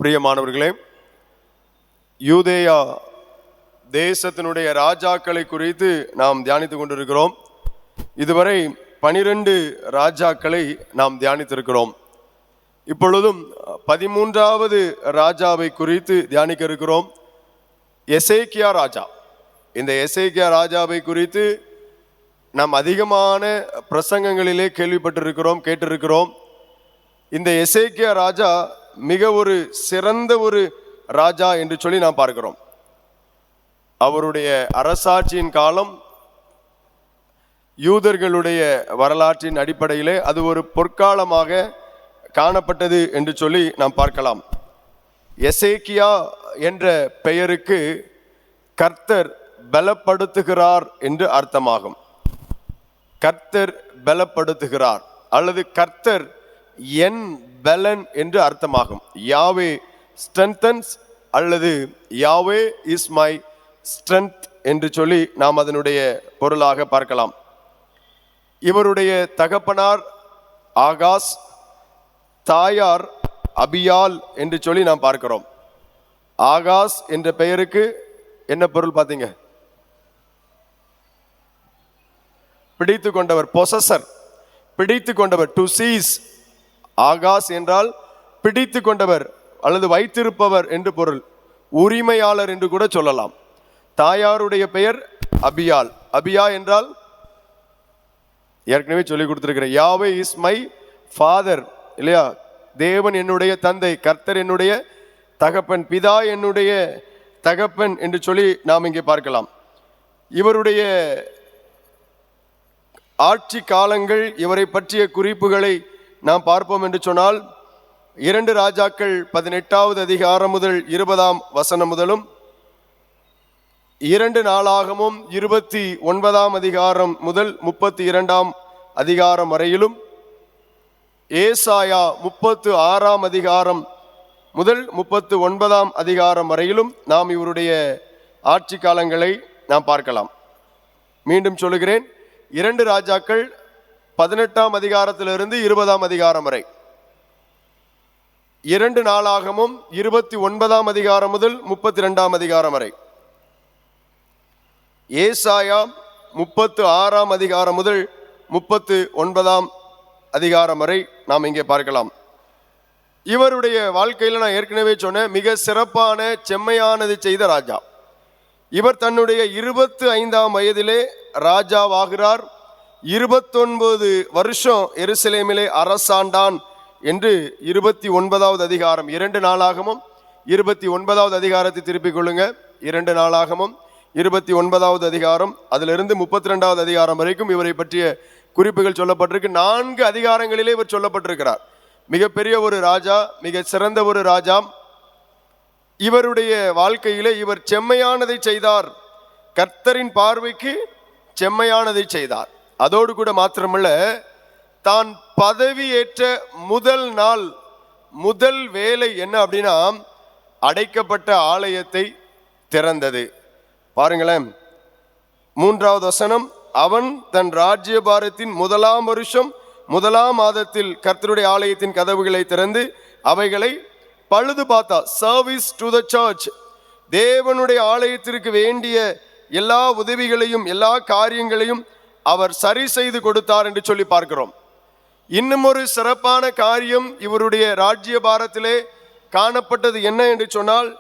பிரியமானவர்களே, யூதேயா தேசத்தினுடைய ராஜாக்களை குறித்து நாம் தியானித்துக் கொண்டிருக்கிறோம். இதுவரை 12 ராஜாக்களை நாம் தியானித்திருக்கிறோம். இப்பொழுதும் 13வது ராஜாவை குறித்து தியானிக்க இருக்கிறோம். எசேக்கியா ராஜா. இந்த எசேக்கியா ராஜாவை குறித்து நாம் அதிகமான பிரசங்கங்களிலே கேள்விப்பட்டிருக்கிறோம், கேட்டிருக்கிறோம். இந்த எசேக்கியா ராஜா மிக ஒரு சிறந்த ஒரு ராஜா என்று சொல்லி நாம் பார்க்கிறோம். அவருடைய அரசாட்சியின் காலம் யூதர்களுடைய வரலாற்றின் அடிப்படையிலே அது ஒரு பொற்காலமாக காணப்பட்டது என்று சொல்லி நாம் பார்க்கலாம். எசேக்கியா என்ற பெயருக்கு கர்த்தர் பலப்படுத்துகிறார் என்று அர்த்தமாகும். கர்த்தர் பலப்படுத்துகிறார் அல்லது கர்த்தர் என் பலன் என்று அர்த்தமாகும். யாவே ஸ்ட்ரென்தன்ஸ் அல்லது யாவே இஸ் மை ஸ்ட்ரென்த் என்று சொல்லி நாம் அதனுடைய பொருளாக பார்க்கலாம். இவருடைய தகப்பனார் ஆகாஸ், தாயார் அபியால் என்று சொல்லி நாம் பார்க்கிறோம். ஆகாஸ் என்ற பெயருக்கு என்ன பொருள் பார்த்தீங்க? பிடித்து கொண்டவர், பொசஸர், பிடித்து கொண்டவர், டு சீஸ். ஆகாஸ் என்றால் பிடித்து கொண்டவர் அல்லது வைத்திருப்பவர் என்று பொருள், உரிமையாளர் என்று கூட சொல்லலாம். தாயாருடைய பெயர் அபியால். அபியா என்றால் ஏற்கனவே சொல்லி கொடுத்திருக்கிறேன், யாவே இஸ் மை ஃபாதர் இல்லையா? தேவன் என்னுடைய தந்தை, கர்த்தர் என்னுடைய தகப்பன், பிதா என்னுடைய தகப்பன் என்று சொல்லி நாம் இங்கே பார்க்கலாம். இவருடைய ஆட்சி காலங்கள், இவரை பற்றிய குறிப்புகளை நாம் பார்ப்போம் என்று சொன்னால் 2 ராஜாக்கள் 18வது அதிகாரம் முதல் 20ஆம் வசனம் முதலும், 2 நாளாகமும் 29ஆம் அதிகாரம் முதல் 32ஆம் அதிகாரம் வரையிலும், ஏசாயா 36ஆம் அதிகாரம் முதல் 39ஆம் அதிகாரம் வரையிலும் நாம் இவருடைய ஆட்சி காலங்களை நாம் பார்க்கலாம். மீண்டும் சொல்லுகிறேன், 2 ராஜாக்கள் 18ஆம் அதிகாரத்திலிருந்து 20ஆம் அதிகாரம் வரை, 2 நாளாகமும் 29ஆம் அதிகாரம் முதல் 32ஆம் அதிகாரம் வரை, ஏசாயா 36ஆம் அதிகாரம் முதல் 39ஆம் அதிகாரம் வரை நாம் இங்கே பார்க்கலாம். இவருடைய வாழ்க்கையில் நான் ஏற்கனவே சொன்ன மிக சிறப்பான செம்மையானது செய்த ராஜா. இவர் தன்னுடைய 25ஆம் வயதிலே ராஜாவாகிறார். 29 வருஷம் எருசலேமிலே அரசாண்டான் என்று 29வது அதிகாரம், 2 நாளாகமும் 29வது அதிகாரத்தை திருப்பிக் கொள்ளுங்க. 2 நாளாகமும் 29வது அதிகாரம், அதிலிருந்து 32வது அதிகாரம் வரைக்கும் இவரை பற்றிய குறிப்புகள் சொல்லப்பட்டிருக்கு. 4 அதிகாரங்களிலே இவர் சொல்லப்பட்டிருக்கிறார். மிகப்பெரிய ஒரு ராஜா, மிக சிறந்த ஒரு ராஜா. இவருடைய வாழ்க்கையிலே இவர் செம்மையானதை செய்தார், கர்த்தரின் பார்வைக்கு செம்மையானதை செய்தார். அதோடு கூட மாத்திரமல்ல, தான் பதவி ஏற்ற முதல் நாள் முதல் வேலை என்ன அப்படின்னா, அடைக்கப்பட்ட ஆலயத்தை திறந்தது. பாருங்களேன், 3வது வசனம், அவன் தன் ராஜ்யபாரத்தின் 1ஆம் வருஷம் 1ஆம் மாதத்தில் கர்த்தருடைய ஆலயத்தின் கதவுகளை திறந்து அவைகளை பழுது பார்த்தா. Service to the church. தேவனுடைய ஆலயத்திற்கு வேண்டிய எல்லா உதவிகளையும் எல்லா காரியங்களையும் அவர் சரி செய்து கொடுத்தார் என்று சொல்லி பார்க்கிறோம். இன்னும் ஒரு சிறப்பான காரியம் இவருடைய ராஜ்யபாரத்திலே காணப்பட்டது என்ன என்று சொன்னால்,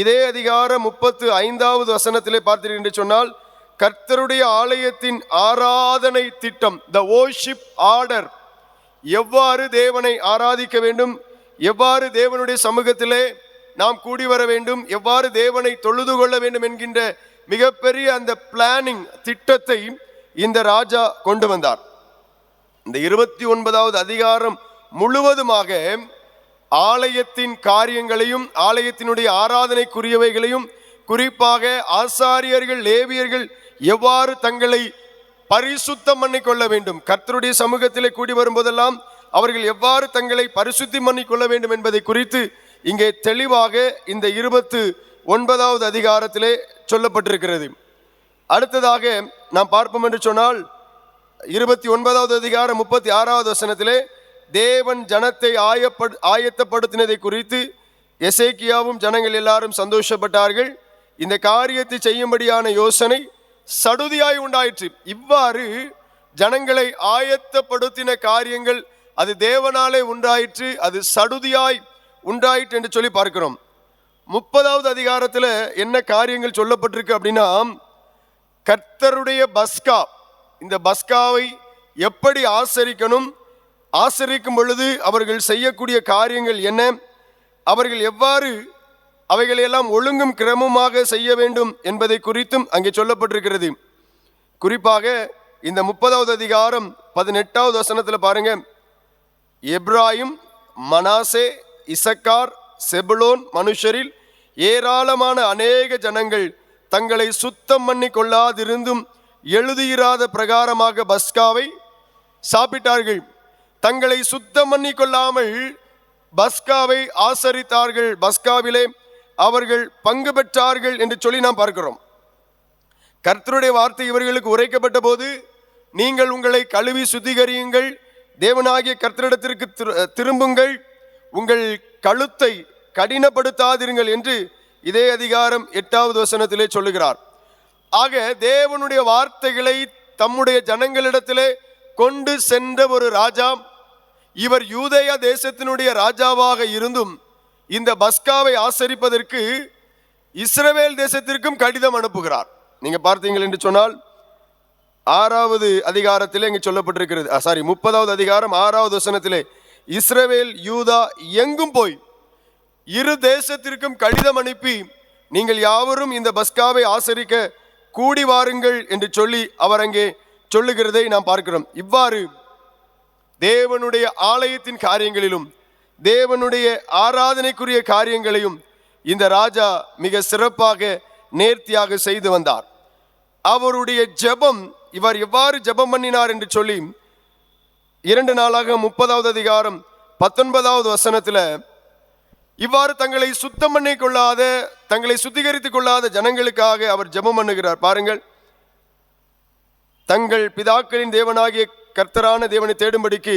இதே அதிகாரம் 35வது வசனத்திலே பார்த்தீர்கள் என்று சொன்னால், கர்த்தருடைய ஆலயத்தின் ஆராதனை திட்டம், த வொர்ஷிப் ஆர்டர், எவ்வாறு தேவனை ஆராதிக்க வேண்டும், எவ்வாறு தேவனுடைய சமூகத்திலே நாம் கூடி வர வேண்டும், எவ்வாறு தேவனை தொழுது கொள்ள வேண்டும் என்கின்ற மிகப்பெரிய அந்த பிளானிங் திட்டத்தை இந்த ராஜா கொண்டு வந்தார். இந்த 29வது அதிகாரம் முழுவதுமாக ஆலயத்தின் காரியங்களையும் ஆலயத்தினுடைய ஆராதனைக்குரியவைகளையும், குறிப்பாக ஆசாரியர்கள் லேவியர்கள் எவ்வாறு தங்களை பரிசுத்தம் பண்ணிக்கொள்ள வேண்டும், கர்த்தருடைய சமூகத்திலே கூடி வரும்போதெல்லாம் அவர்கள் எவ்வாறு தங்களை பரிசுத்தம் பண்ணிக்கொள்ள வேண்டும் என்பதை குறித்து இங்கே தெளிவாக இந்த 29வது அதிகாரத்திலே சொல்லப்பட்டிருக்கிறது. அடுத்ததாக நாம் பார்ப்போம் என்று சொன்னால், 29வது அதிகாரம் 36வது வசனத்திலே தேவன் ஜனத்தை ஆயத்தப்படுத்தினதை குறித்து எசேக்கியாவும் ஜனங்கள் எல்லாரும் சந்தோஷப்பட்டார்கள். இந்த காரியத்தை செய்யும்படியான யோசனை சடுதியாய் உண்டாயிற்று. இவ்வாறு ஜனங்களை ஆயத்தப்படுத்தின காரியங்கள் அது தேவனாலே உண்டாயிற்று, அது சடுதியாய் உண்டாயிற்று என்று சொல்லி பார்க்கிறோம். 30வது அதிகாரத்தில் என்ன காரியங்கள் சொல்லப்பட்டிருக்கு அப்படின்னா, கர்த்தருடைய பஸ்கா, இந்த பஸ்காவை எப்படி ஆசரிக்கணும், ஆசரிக்கும் பொழுது அவர்கள் செய்யக்கூடிய காரியங்கள் என்ன, அவர்கள் எவ்வாறு அவைகளையெல்லாம் ஒழுங்கும் கிரமமாக செய்ய வேண்டும் என்பதை குறித்தும் அங்கே சொல்லப்பட்டிருக்கிறது. குறிப்பாக இந்த 30வது அதிகாரம் 18வது வசனத்தில் பாருங்க, எப்ராயிம், மனாசே, இசக்கார், செபுலோன் மனுஷரில் ஏராளமான அநேக ஜனங்கள் தங்களை சுத்தம் பண்ணி கொள்ளாதிருந்தும் எழுதியிராத பிரகாரமாக பஸ்காவை சாப்பிட்டார்கள். தங்களை சுத்தம் பண்ணி கொள்ளாமல் பஸ்காவை ஆசரித்தார்கள், பஸ்காவிலே அவர்கள் பங்கு பெற்றார்கள் என்று சொல்லி நாம் பார்க்கிறோம். கர்த்தருடைய வார்த்தை இவர்களுக்கு உரைக்கப்பட்ட போது, நீங்கள் உங்களை கழுவி சுத்திகரியுங்கள், தேவனாகிய கர்த்தரிடத்திற்கு திரும்புங்கள், உங்கள் கழுத்தை கடினப்படுத்தாதிருங்கள் என்று இதே அதிகாரம் 8வது வசனத்திலே சொல்லுகிறார். ஆக தேவனுடைய வார்த்தைகளை தம்முடைய ஜனங்களிடத்திலே கொண்டு சென்ற ஒரு ராஜா, இவர் யூதேயா தேசத்தினுடைய ராஜாவாக இருந்தும் இந்த பஸ்காவை ஆசரிப்பதற்கு இஸ்ரவேல் தேசத்திற்கும் கடிதம் அனுப்புகிறார். நீங்க பார்த்தீங்கள் என்று சொன்னால் 6வது அதிகாரத்திலே இங்கே சொல்லப்பட்டிருக்கிறது, 30வது அதிகாரம் 6வது வசனத்திலே, இஸ்ரவேல் யூதா எங்கும் போய் இரு தேசத்திற்கும் கடிதம் அனுப்பி நீங்கள் யாவரும் இந்த பஸ்காவை ஆசரிக்க கூடி வாருங்கள் என்று சொல்லி அவர் அங்கே சொல்லுகிறதை நாம் பார்க்கிறோம். இவ்வாறு தேவனுடைய ஆலயத்தின் காரியங்களிலும் தேவனுடைய ஆராதனைக்குரிய காரியங்களையும் இந்த ராஜா மிக சிறப்பாக நேர்த்தியாக செய்து வந்தார். அவருடைய ஜெபம், இவர் எவ்வாறு ஜெபம் பண்ணினார் என்று சொல்லி 2 நாளாகமம் 30வது அதிகாரம் 19வது வசனத்தில், இவ்வாறு தங்களை சுத்தம் பண்ணி கொள்ளாத, தங்களை சுத்திகரித்துக் கொள்ளாத ஜனங்களுக்காக அவர் ஜெபம் பண்ணுகிறார். பாருங்கள், தங்கள் பிதாக்களின் தேவனாகிய கர்த்தரான தேவனை தேடும்படிக்கு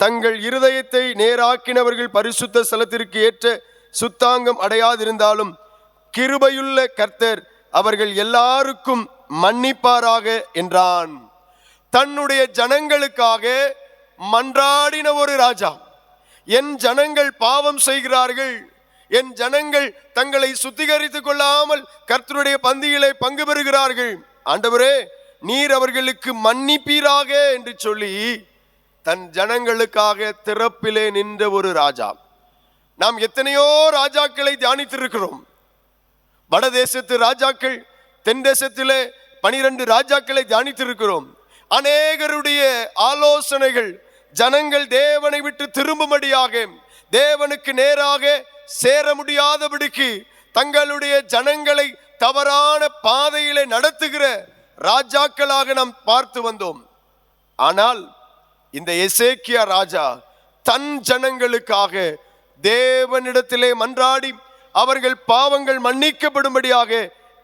தங்கள் இருதயத்தை நேராக்கினவர்கள் பரிசுத்த ஸ்தலத்திற்கு ஏற்ற சுத்தாங்கம் அடையாதிருந்தாலும் கிருபையுள்ள கர்த்தர் அவர்கள் எல்லாருக்கும் மன்னிப்பாராக என்றான். தன்னுடைய ஜனங்களுக்காக மன்றாடின ஒரு ராஜா. என் ஜனங்கள் பாவம் செய்கிறார்கள், என் ஜனங்கள் தங்களை சுத்திகரித்துக் கொள்ளாமல் கர்த்தருடைய பந்தியிலே பங்கு பெறுகிறார்கள், ஆண்டவரே நீர் அவர்களுக்கு மன்னிப்பீராக என்று சொல்லி தன் ஜனங்களுக்காக திறப்பிலே நின்ற ஒரு ராஜா. நாம் எத்தனையோ ராஜாக்களை தியானித்திருக்கிறோம். வடதேசத்து ராஜாக்கள், தென் தேசத்திலே 12 ராஜாக்களை தியானித்திருக்கிறோம். அநேகருடைய ஆலோசனைகள் ஜனங்கள் தேவனை விட்டு திரும்பும்படியாக, தேவனுக்கு நேராக சேர முடியாதபடிக்கு தங்களுடைய ஜனங்களை தவறான பாதையிலே நடத்துகிற ராஜாக்களாக நாம் பார்த்து வந்தோம். ஆனால் இந்த எசேக்கியா ராஜா தன் ஜனங்களுக்காக தேவனிடத்திலே மன்றாடி அவர்கள் பாவங்கள் மன்னிக்கப்படும்படியாக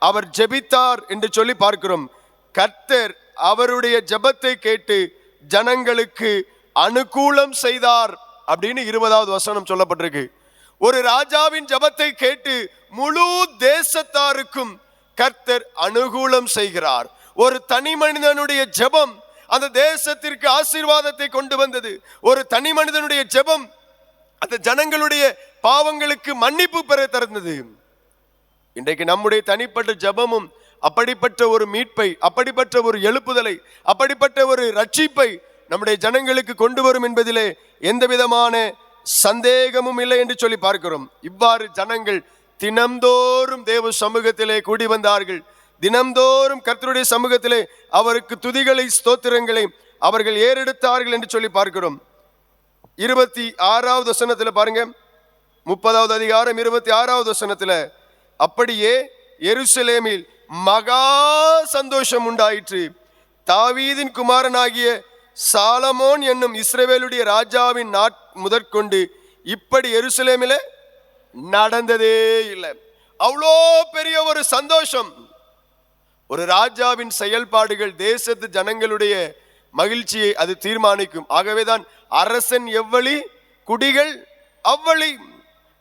அவர் ஜெபித்தார் என்று சொல்லி பார்க்கிறோம். கர்த்தர் அவருடைய ஜெபத்தை கேட்டு ஜனங்களுக்கு அனுகூலம் செய்தார் அப்படின்னு 20வது வசனம் சொல்லப்பட்டிருக்கு. ஒரு ராஜாவின் ஜெபத்தை கேட்டு முழு தேசத்தாருக்கும் கர்த்தர் அனுகூலம் செய்கிறார். ஒரு தனி மனிதனுடைய ஜெபம் அந்த தேசத்திற்கு ஆசீர்வாதத்தை கொண்டு வந்தது. ஒரு தனி மனிதனுடைய ஜெபம் அந்த ஜனங்களுடைய பாவங்களுக்கு மன்னிப்பு பெற தந்தது. இன்றைக்கு நம்முடைய தனிப்பட்ட ஜெபமும் அப்படிப்பட்ட ஒரு மீட்பை, அப்படிப்பட்ட ஒரு எழுப்புதலை, அப்படிப்பட்ட ஒரு ரட்சிப்பை நம்முடைய ஜனங்களுக்கு கொண்டு வரும் என்பதிலே எந்த விதமான சந்தேகமும் இல்லை என்று சொல்லி பார்க்கிறோம். இவ்வாறு ஜனங்கள் தினம்தோறும் தேவ சமூகத்திலே கூடி வந்தார்கள். தினம்தோறும் கர்த்தருடைய சமூகத்திலே அவருக்கு துதிகளை, ஸ்தோத்திரங்களை அவர்கள் ஏறெடுத்தார்கள் என்று சொல்லி பார்க்கிறோம். 26வது வசனத்தில் பாருங்க, 30வது அதிகாரம் 26வது வசனத்தில், அப்படியே எருசலேமில் மகா சந்தோஷம் உண்டாயிற்று. தாவீதின் குமாரனாகிய சாலமோன் என்னும் இஸ்ரவேலுடைய ராஜாவின் முதற்கொண்டு இப்படி எருசலேமில் நடந்ததே இல்லை. அவ்வளோ பெரிய ஒரு சந்தோஷம். ஒரு ராஜாவின் செயல்பாடுகள் தேசத்து ஜனங்களுடைய மகிழ்ச்சியை அது தீர்மானிக்கும். ஆகவேதான் அரசன் எவ்வளி குடிகள் அவ்வளி.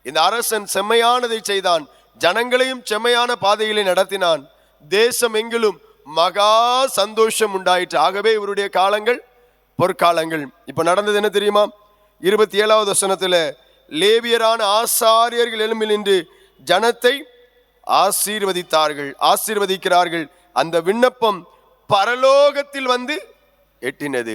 இந்த அரசன் செம்மையானதை செய்தான், ஜனங்களையும் செம்மையான பாதையிலே நடத்தினான், தேசம் எங்கிலும் மகா சந்தோஷம் உண்டாயிற்று. ஆகவே இவருடைய காலங்கள் பொற்காலங்கள். இப்ப நடந்தது என்ன தெரியுமா? 27வது வசனத்துல லேவியரான ஆசாரியர்கள் எழும்பி நின்று ஜனத்தை ஆசீர்வதிக்கிறார்கள். அந்த விண்ணப்பம் பரலோகத்தில் வந்து எட்டினது.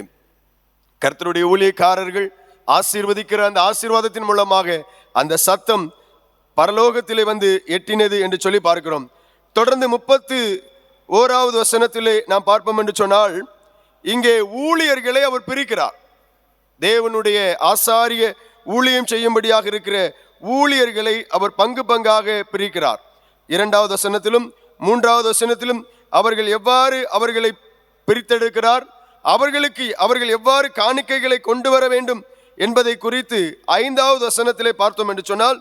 கர்த்தருடைய ஊழியக்காரர்கள் ஆசீர்வதிக்கிற அந்த ஆசீர்வாதத்தின் மூலமாக அந்த சத்தம் பரலோகத்திலே வந்து எட்டினது என்று சொல்லி பார்க்கிறோம். தொடர்ந்து 31வது வசனத்திலே நாம் பார்ப்போம் என்று சொன்னால், இங்கே ஊழியர்களை அவர் பிரிக்கிறார். தேவனுடைய ஆசாரிய ஊழியம் செய்யும்படியாக இருக்கிற ஊழியர்களை அவர் பங்கு பங்காக பிரிக்கிறார். 2வது வசனத்திலும் 3வது வசனத்திலும் அவர்கள் எவ்வாறு அவர்களை பிரித்தெடுக்கிறார், அவர்கள் எவ்வாறு காணிக்கைகளை கொண்டு வர வேண்டும் என்பதை குறித்து 5வது வசனத்திலே பார்த்தோம் என்று சொன்னால்,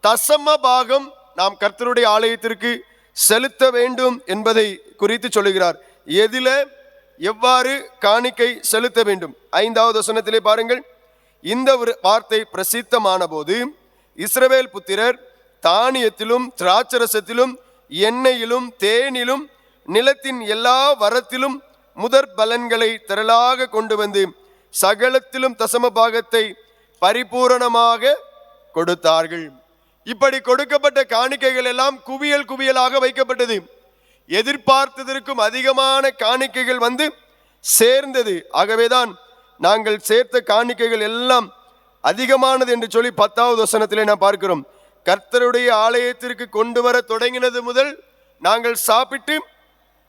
தசம பாகம் நாம் கர்த்தருடைய ஆலயத்திற்கு செலுத்த வேண்டும் என்பதை குறித்து சொல்லுகிறார். எதில எவ்வாறு காணிக்கை செலுத்த வேண்டும்? 5வது வசனத்திலே பாருங்கள், இந்த வார்த்தை பிரசித்தமான போது இஸ்ரவேல் புத்திரர் தானியத்திலும் திராட்சரசத்திலும் எண்ணெயிலும் தேனிலும் நிலத்தின் எல்லா வரத்திலும் முதற் பலன்களை திரளாக கொண்டு வந்து சகலத்திலும் தசம பாகத்தை பரிபூரணமாக கொடுத்தார்கள். இப்படி கொடுக்கப்பட்ட காணிக்கைகள் எல்லாம் குவியல் குவியலாக வைக்கப்பட்டது. எதிர்பார்த்ததற்கும் அதிகமான காணிக்கைகள் வந்து சேர்ந்தது. ஆகவேதான் நாங்கள் சேர்த்த காணிக்கைகள் எல்லாம் அதிகமானது என்று சொல்லி 10வது வசனத்திலே நாம் பார்க்கிறோம். கர்த்தருடைய ஆலயத்திற்கு கொண்டு வர தொடங்கினது முதல் நாங்கள் சாப்பிட்டு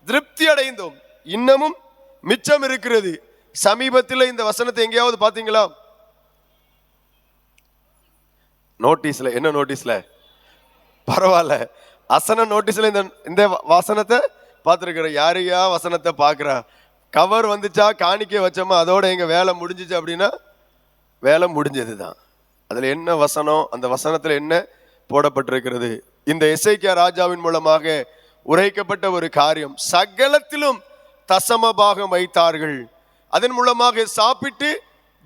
திருப்தி அடைந்தோம், இன்னமும் மிச்சம் இருக்கிறது. சமீபத்தில் இந்த வசனத்தை எங்கேயாவது பார்த்தீங்களா? நோட்டீஸ்ல. என்ன நோட்டீஸ்ல? பரவாயில்ல, அசன நோட்டீஸ்ல இந்த வசனத்தை பார்த்துருக்கிற. யாரையா வசனத்தை பார்க்குறா? கவர் வந்துச்சா, காணிக்கை வச்சோமா, அதோட எங்க வேலை முடிஞ்சிச்சு அப்படின்னா வேலை முடிஞ்சது தான். அதுல என்ன வசனம், அந்த வசனத்துல என்ன போடப்பட்டிருக்கிறது? இந்த எசேக்கியா ராஜாவின் மூலமாக உரைக்கப்பட்ட ஒரு காரியம், சகலத்திலும் தசம பாகம் வைத்தார்கள். அதன் மூலமாக சாப்பிட்டு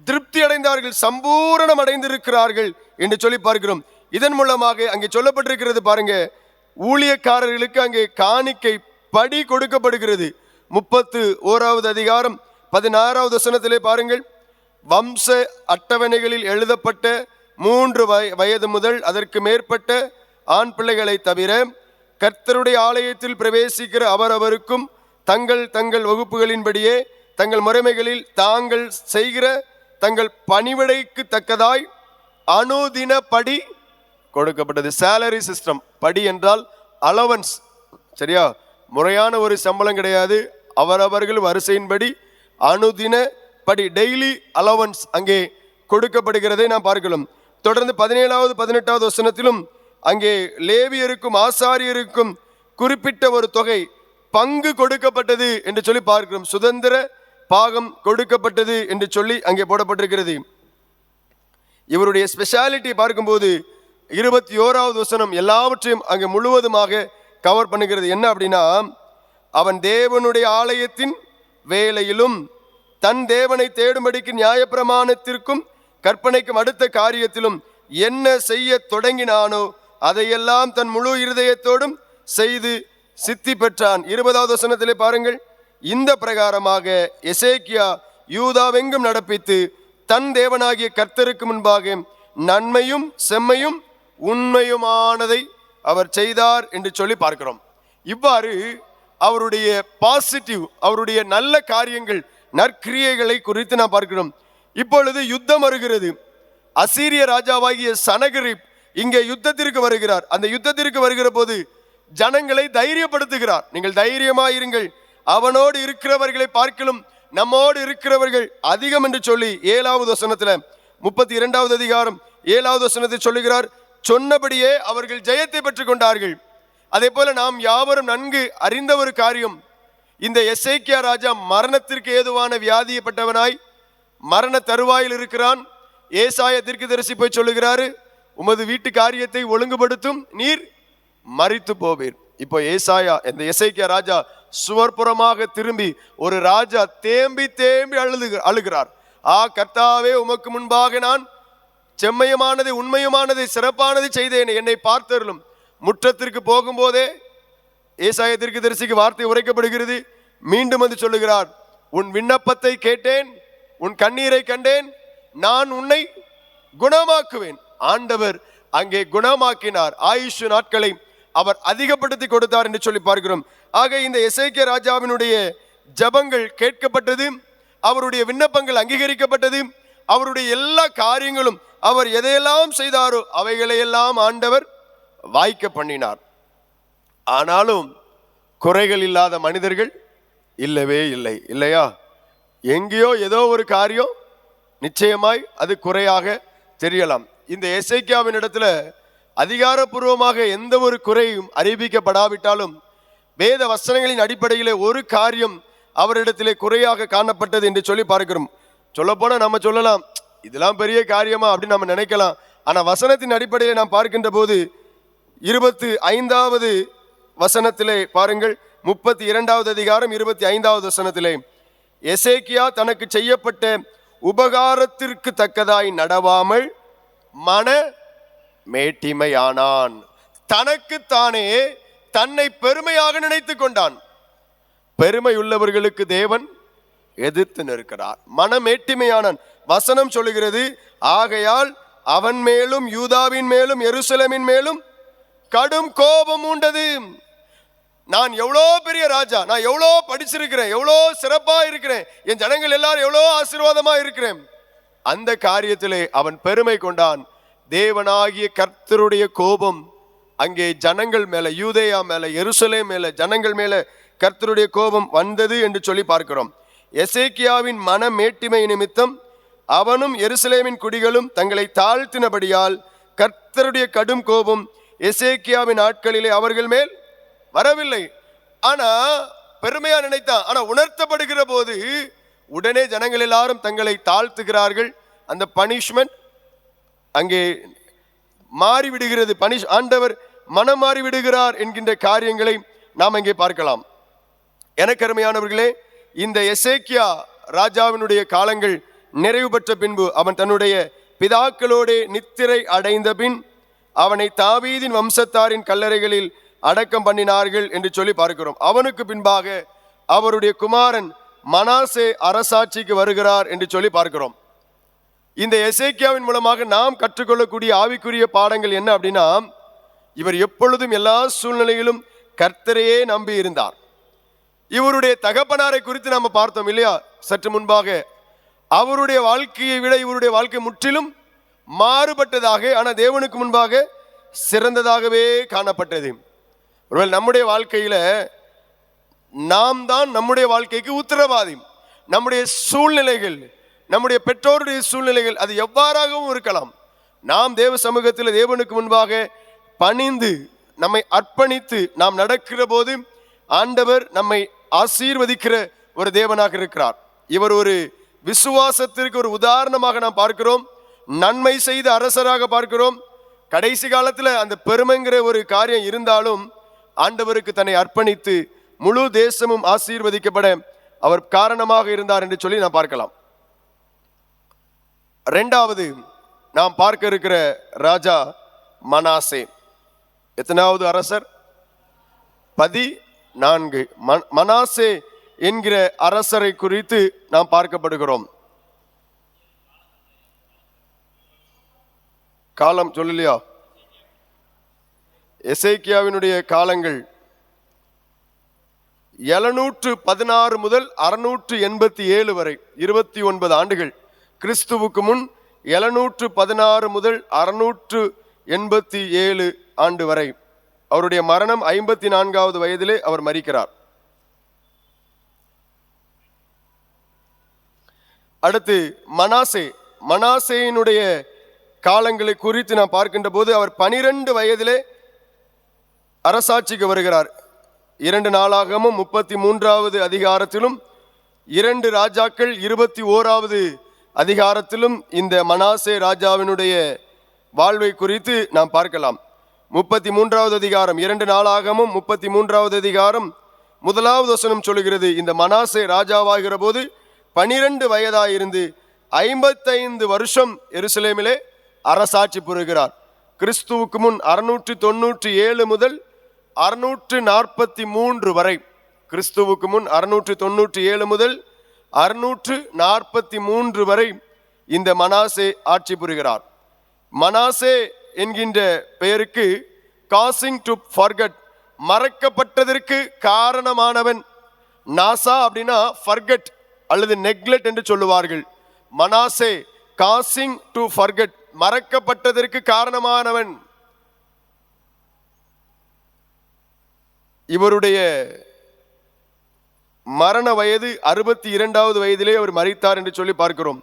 திருப்தி அடைந்தார்கள், சம்பூரணம் அடைந்திருக்கிறார்கள் என்று சொல்லி பார்க்கிறோம். இதன் மூலமாக அங்கே சொல்லப்பட்டிருக்கிறது பாருங்க, ஊழியக்காரர்களுக்கு அங்கே காணிக்கை படி கொடுக்கப்படுகிறது. 31வது அதிகாரம் 16வது வசனத்திலே பாருங்கள், வம்ச அட்டவணைகளில் எழுதப்பட்ட 3 வயது முதல் அதற்கு மேற்பட்ட ஆண் பிள்ளைகளை தவிர கர்த்தருடைய ஆலயத்தில் பிரவேசிக்கிற அவரவருக்கும் தங்கள் தங்கள் வகுப்புகளின்படியே தங்கள் முறைமைகளில் தாங்கள் செய்கிற தங்கள் பணிவிடைக்கு தக்கதாய் அனுதின படி கொடுக்கப்பட்டது. Salary system. படி என்றால் அலவன்ஸ், சரியா? முறையான ஒரு சம்பளம் கிடையாது. அவரவர்கள் வரிசையின்படி அனுதின படி, டெய்லி அலவன்ஸ் அங்கே கொடுக்கப்படுகிறதை நாம் பார்க்கலாம். தொடர்ந்து 17வது 18வது வசனத்திலும் அங்கே லேவியருக்கும் ஆசாரியருக்கும் குறிப்பிட்ட ஒரு தொகை பங்கு கொடுக்கப்பட்டது என்று சொல்லி பார்க்கிறோம். சுதந்திர பாகம் கொடுக்கப்பட்டது என்று சொல்லி அங்கே போடப்பட்டிருக்கிறது. இவருடைய ஸ்பெஷாலிட்டி பார்க்கும்போது 21வது வசனம் எல்லாவற்றையும் அங்கே முழுவதுமாக கவர் பண்ணுகிறது. என்ன அப்படின்னா, அவன் தேவனுடைய ஆலயத்தின் வேலையிலும் தன் தேவனை தேடும்படிக்கு நியாயப்பிரமாணத்திற்கும் கற்பனைக்கும் அடுத்த காரியத்திலும் என்ன செய்ய தொடங்கினானோ அதையெல்லாம் தன் முழு இருதயத்தோடும் செய்து சித்தி பெற்றான். 20வது வசனத்திலே பாருங்கள், இந்த பிரகாரமாக எசேக்கியா யூதாவெங்கும் நடப்பித்து தன் தேவனாகிய கர்த்தருக்கு முன்பாக நன்மையும் செம்மையும் உண்மையுமானதை அவர் செய்தார் என்று சொல்லி பார்க்கிறோம். இவ்வாறு அவருடைய பாசிட்டிவ், அவருடைய நல்ல காரியங்கள், நற்கிரியைகளை குறித்து நாம் பார்க்கிறோம். இப்பொழுது யுத்தம் வருகிறது. அசீரிய ராஜாவாகிய சனகரிப் இங்கே யுத்தத்திற்கு வருகிறார். அந்த யுத்தத்திற்கு வருகிற போது ஜனங்களை தைரியப்படுத்துகிறார். நீங்கள் தைரியமாயிருங்கள், அவனோடு இருக்கிறவர்களை பார்க்கலும் நம்மோடு இருக்கிறவர்கள் அதிகம் என்று சொல்லி 7வது வசனத்துல 32வது அதிகாரம் 7வது வசனத்தை சொல்லுகிறார். சொன்னபடியே அவர்கள் ஜெயத்தை பெற்றுக் கொண்டார்கள். அதே போல நாம் யாவரும் நன்கு அறிந்த ஒரு காரியம், இந்த எசேக்கியா ராஜா மரணத்திற்கு ஏதுவான வியாதியப்பட்டவனாய் மரண தருவாயில் இருக்கிறான். ஏசாயா தீர்க்கதரிசி போய் சொல்லுகிறாரு, உமது வீட்டு காரியத்தை ஒழுங்குபடுத்தும், நீர் மரித்து போவீர். இப்போ இந்த எசேக்கியா ராஜா சுவர்புறமாக திரும்பி ஒரு ராஜா தேம்பி தேம்பி அழுகிறார். கர்த்தாவே, உமக்கு முன்பாக நான் செம்மையுமானது உண்மையுமானது சிறப்பானது செய்தேன், என்னை பார்த்தருளும். முற்றத்திற்கு போகும்போதே ஏசாயா தீர்க்கதரிசிக்கு வார்த்தை உரைக்கப்படுகிறது. மீண்டும் வந்து சொல்லுகிறார், உன் விண்ணப்பத்தை கேட்டேன், உன் கண்ணீரை கண்டேன், நான் உன்னை குணமாக்குவேன். ஆண்டவர் அங்கே குணமாக்கினார். ஆயுஷ் நாட்களை அவர் அதிகப்படுத்தி கொடுத்தார் என்று சொல்லி பார்க்கிறோம். ஆக இந்த எசேக்கியா ராஜாவினுடைய ஜபங்கள் கேட்கப்பட்டது, அவருடைய விண்ணப்பங்கள் அங்கீகரிக்கப்பட்டது. அவருடைய எல்லா காரியங்களும் அவர் எதையெல்லாம் செய்தாரோ அவைகளையெல்லாம் ஆண்டவர் வாய்க்க பண்ணினார். ஆனாலும் குறைகள் இல்லாத மனிதர்கள் இல்லவே இல்லை, இல்லையா? எங்கேயோ ஏதோ ஒரு காரியம் நிச்சயமாய் அது குறையாக தெரியலாம். இந்த எசேக்கியாவின் இடத்துல அதிகாரப்பூர்வமாக எந்த ஒரு குறையும் அறிவிக்கப்படாவிட்டாலும் வேத வசனங்களின் அடிப்படையில் ஒரு காரியம் அவரிடத்திலே குறையாக காணப்பட்டது என்று சொல்லி பார்க்கிறோம். சொல்ல போனா நம்ம சொல்லலாம், இதெல்லாம் பெரிய காரியமா அப்படின்னு நம்ம நினைக்கலாம். ஆனா வசனத்தின் அடிப்படையில் நாம் பார்க்கின்ற போது 25வது வசனத்திலே பாருங்கள், 32வது அதிகாரம் 25வது வசனத்திலே, எசேக்கியா தனக்கு செய்யப்பட்ட உபகாரத்திற்கு தக்கதாய் நடவாமல் மன மேட்டிமையானான். தனக்குத்தானே தன்னை பெருமையாக நினைத்து கொண்டான். பெருமை உள்ளவர்களுக்கு தேவன் எதிர்த்து நிற்கிறார். மனமேட்டிமையானான். வசனம் சொல்லுகிறது, ஆகையால் அவன் மேலும் யூதாவின் மேலும் எருசலேமின் மேலும் கடும் கோபம் உண்டது. நான் எவ்வளோ பெரிய ராஜா, நான் எவ்வளோ படிச்சிருக்கிறேன், எவ்வளோ சிறப்பா இருக்கிறேன், என் ஜனங்கள் எல்லாரும் எவ்வளோ ஆசீர்வாதமா இருக்கிறேன், அந்த காரியத்திலே அவன் பெருமை கொண்டான். தேவனாகிய கர்த்தருடைய கோபம் அங்கே ஜனங்கள் மேல, யூதேயா மேல, எருசலேம் மேல, ஜனங்கள் மேல கர்த்தருடைய கோபம் வந்தது என்று சொல்லி பார்க்கிறோம். எசேக்கியாவின் மன மேட்டிமை நிமித்தம் அவனும் எருசலேமின் குடிகளும் தங்களை தாழ்த்தினபடியால் கர்த்தருடைய கடும் கோபம் எசேக்கியாவின் நாட்களிலே அவர்கள் மேல் வரவில்லை. ஆனா பெருமையா நினைத்தான். ஆனா உணர்த்தப்படுகிற போது உடனே ஜனங்கள் எல்லாரும் தங்களை தாழ்த்துகிறார்கள். அந்த பனிஷ்மெண்ட் அங்கே மாறிவிடுகிறது. ஆண்டவர் மனம் மாறிவிடுகிறார் என்கின்ற காரியங்களை நாம் இங்கே பார்க்கலாம். எனக்கு அருமையானவர்களே, இந்த எசேக்கியா ராஜாவினுடைய காலங்கள் நிறைவு பெற்ற பின்பு அவன் தன்னுடைய பிதாக்களோடு நித்திரை அடைந்த பின் அவனை தாவீதின் வம்சத்தாரின் கல்லறைகளில் அடக்கம் பண்ணினார்கள் என்று சொல்லி பார்க்கிறோம். அவனுக்கு பின்பாக அவருடைய குமாரன் மனாசே அரசாட்சிக்கு வருகிறார் என்று சொல்லி பார்க்கிறோம். இந்த எசேக்கியாவின் மூலமாக நாம் கற்றுக்கொள்ளக்கூடிய ஆவிக்குரிய பாடங்கள் என்ன அப்படின்னா, இவர் எப்பொழுதும் எல்லா சூழ்நிலையிலும் கர்த்தரையே நம்பி இருந்தார். இவருடைய தகப்பனாரை குறித்து நாம் பார்த்தோம் இல்லையா சற்று முன்பாக. அவருடைய வாழ்க்கையை விட இவருடைய வாழ்க்கை முற்றிலும் மாறுபட்டதாக, ஆனால் தேவனுக்கு முன்பாக சிறந்ததாகவே காணப்பட்டது. ஒருவேளை நம்முடைய வாழ்க்கையில நாம் தான் நம்முடைய வாழ்க்கைக்கு உத்தரவாதி. நம்முடைய சூழ்நிலைகள், நம்முடைய பெற்றோருடைய சூழ்நிலைகள் அது எவ்வாறாகவும் இருக்கலாம். நாம் தேவ சமூகத்தில் தேவனுக்கு முன்பாக பணிந்து நம்மை அர்ப்பணித்து நாம் நடக்கிற போது ஆண்டவர் நம்மை ஆசீர்வதிக்கிற ஒரு தேவனாக இருக்கிறார். இவர் ஒரு விசுவாசத்திற்கு ஒரு உதாரணமாக நாம் பார்க்கிறோம். நன்மை செய்த அரசராக பார்க்கிறோம். கடைசி காலத்தில் அந்த பெருமைங்கிற ஒரு காரியம் இருந்தாலும் ஆண்டவருக்கு தன்னை அர்ப்பணித்து முழு தேசமும் ஆசீர்வதிக்கப்பட அவர் காரணமாக இருந்தார் என்று சொல்லி நாம் பார்க்கலாம். இரண்டாவது நாம் பார்க்க இருக்கிற ராஜா மனாசே. எத்தனாவது அரசர்? 14. மனாசே என்கிற அரசரை குறித்து நாம் பார்க்கப்படுகிறோம். காலம் சொல்லலையா? எசேக்கியாவினுடைய காலங்கள் 716 முதல் 687 வரை 29 ஆண்டுகள். கிறிஸ்துவுக்கு முன் 716 முதல் 687 ஆண்டு வரை. அவருடைய மரணம் 54வது வயதிலே அவர் மரிக்கிறார். அடுத்து மனாசேயினுடைய காலங்களை குறித்து நாம் பார்க்கின்ற போது அவர் 12 வயதிலே அரசாட்சிக்கு வருகிறார். 2 நாளாகமும் 33வது அதிகாரத்திலும் 2 ராஜாக்கள் 21வது அதிகாரத்திலும் இந்த மனாசே ராஜாவினுடைய வாழ்வை குறித்து நாம் பார்க்கலாம். 33வது அதிகாரம் 2 நாளாகமும் 33வது அதிகாரம் 1வது வசனம் சொல்லுகிறது, இந்த மனாசே ராஜாவாகிற போது 12 வயதாயிருந்து 55 வருஷம் எருசலேமிலே அரசாட்சி புரிகிறார். கிறிஸ்துவுக்கு முன் 697 முதல் 643 வரை, கிறிஸ்துவுக்கு முன் 697 முதல் 643 வரை இந்த மனாசே ஆட்சி புரிகிறார். மனாசே என்கின்ற பெயருக்கு காசிங் டு ஃபர்கட், மறக்கப்பட்டதற்கு காரணமானவன். நாசா அப்படின்னா ஃபர்கட் அல்லது நெக்லெக்ட் என்று சொல்லுவார்கள். மனாசே காசிங் டு ஃபர்கட், மறக்கப்பட்டதற்கு காரணமானவன். இவருடைய மரண வயது 62வது வயதிலே அவர் மரித்தார் என்று சொல்லி பார்க்கிறோம்.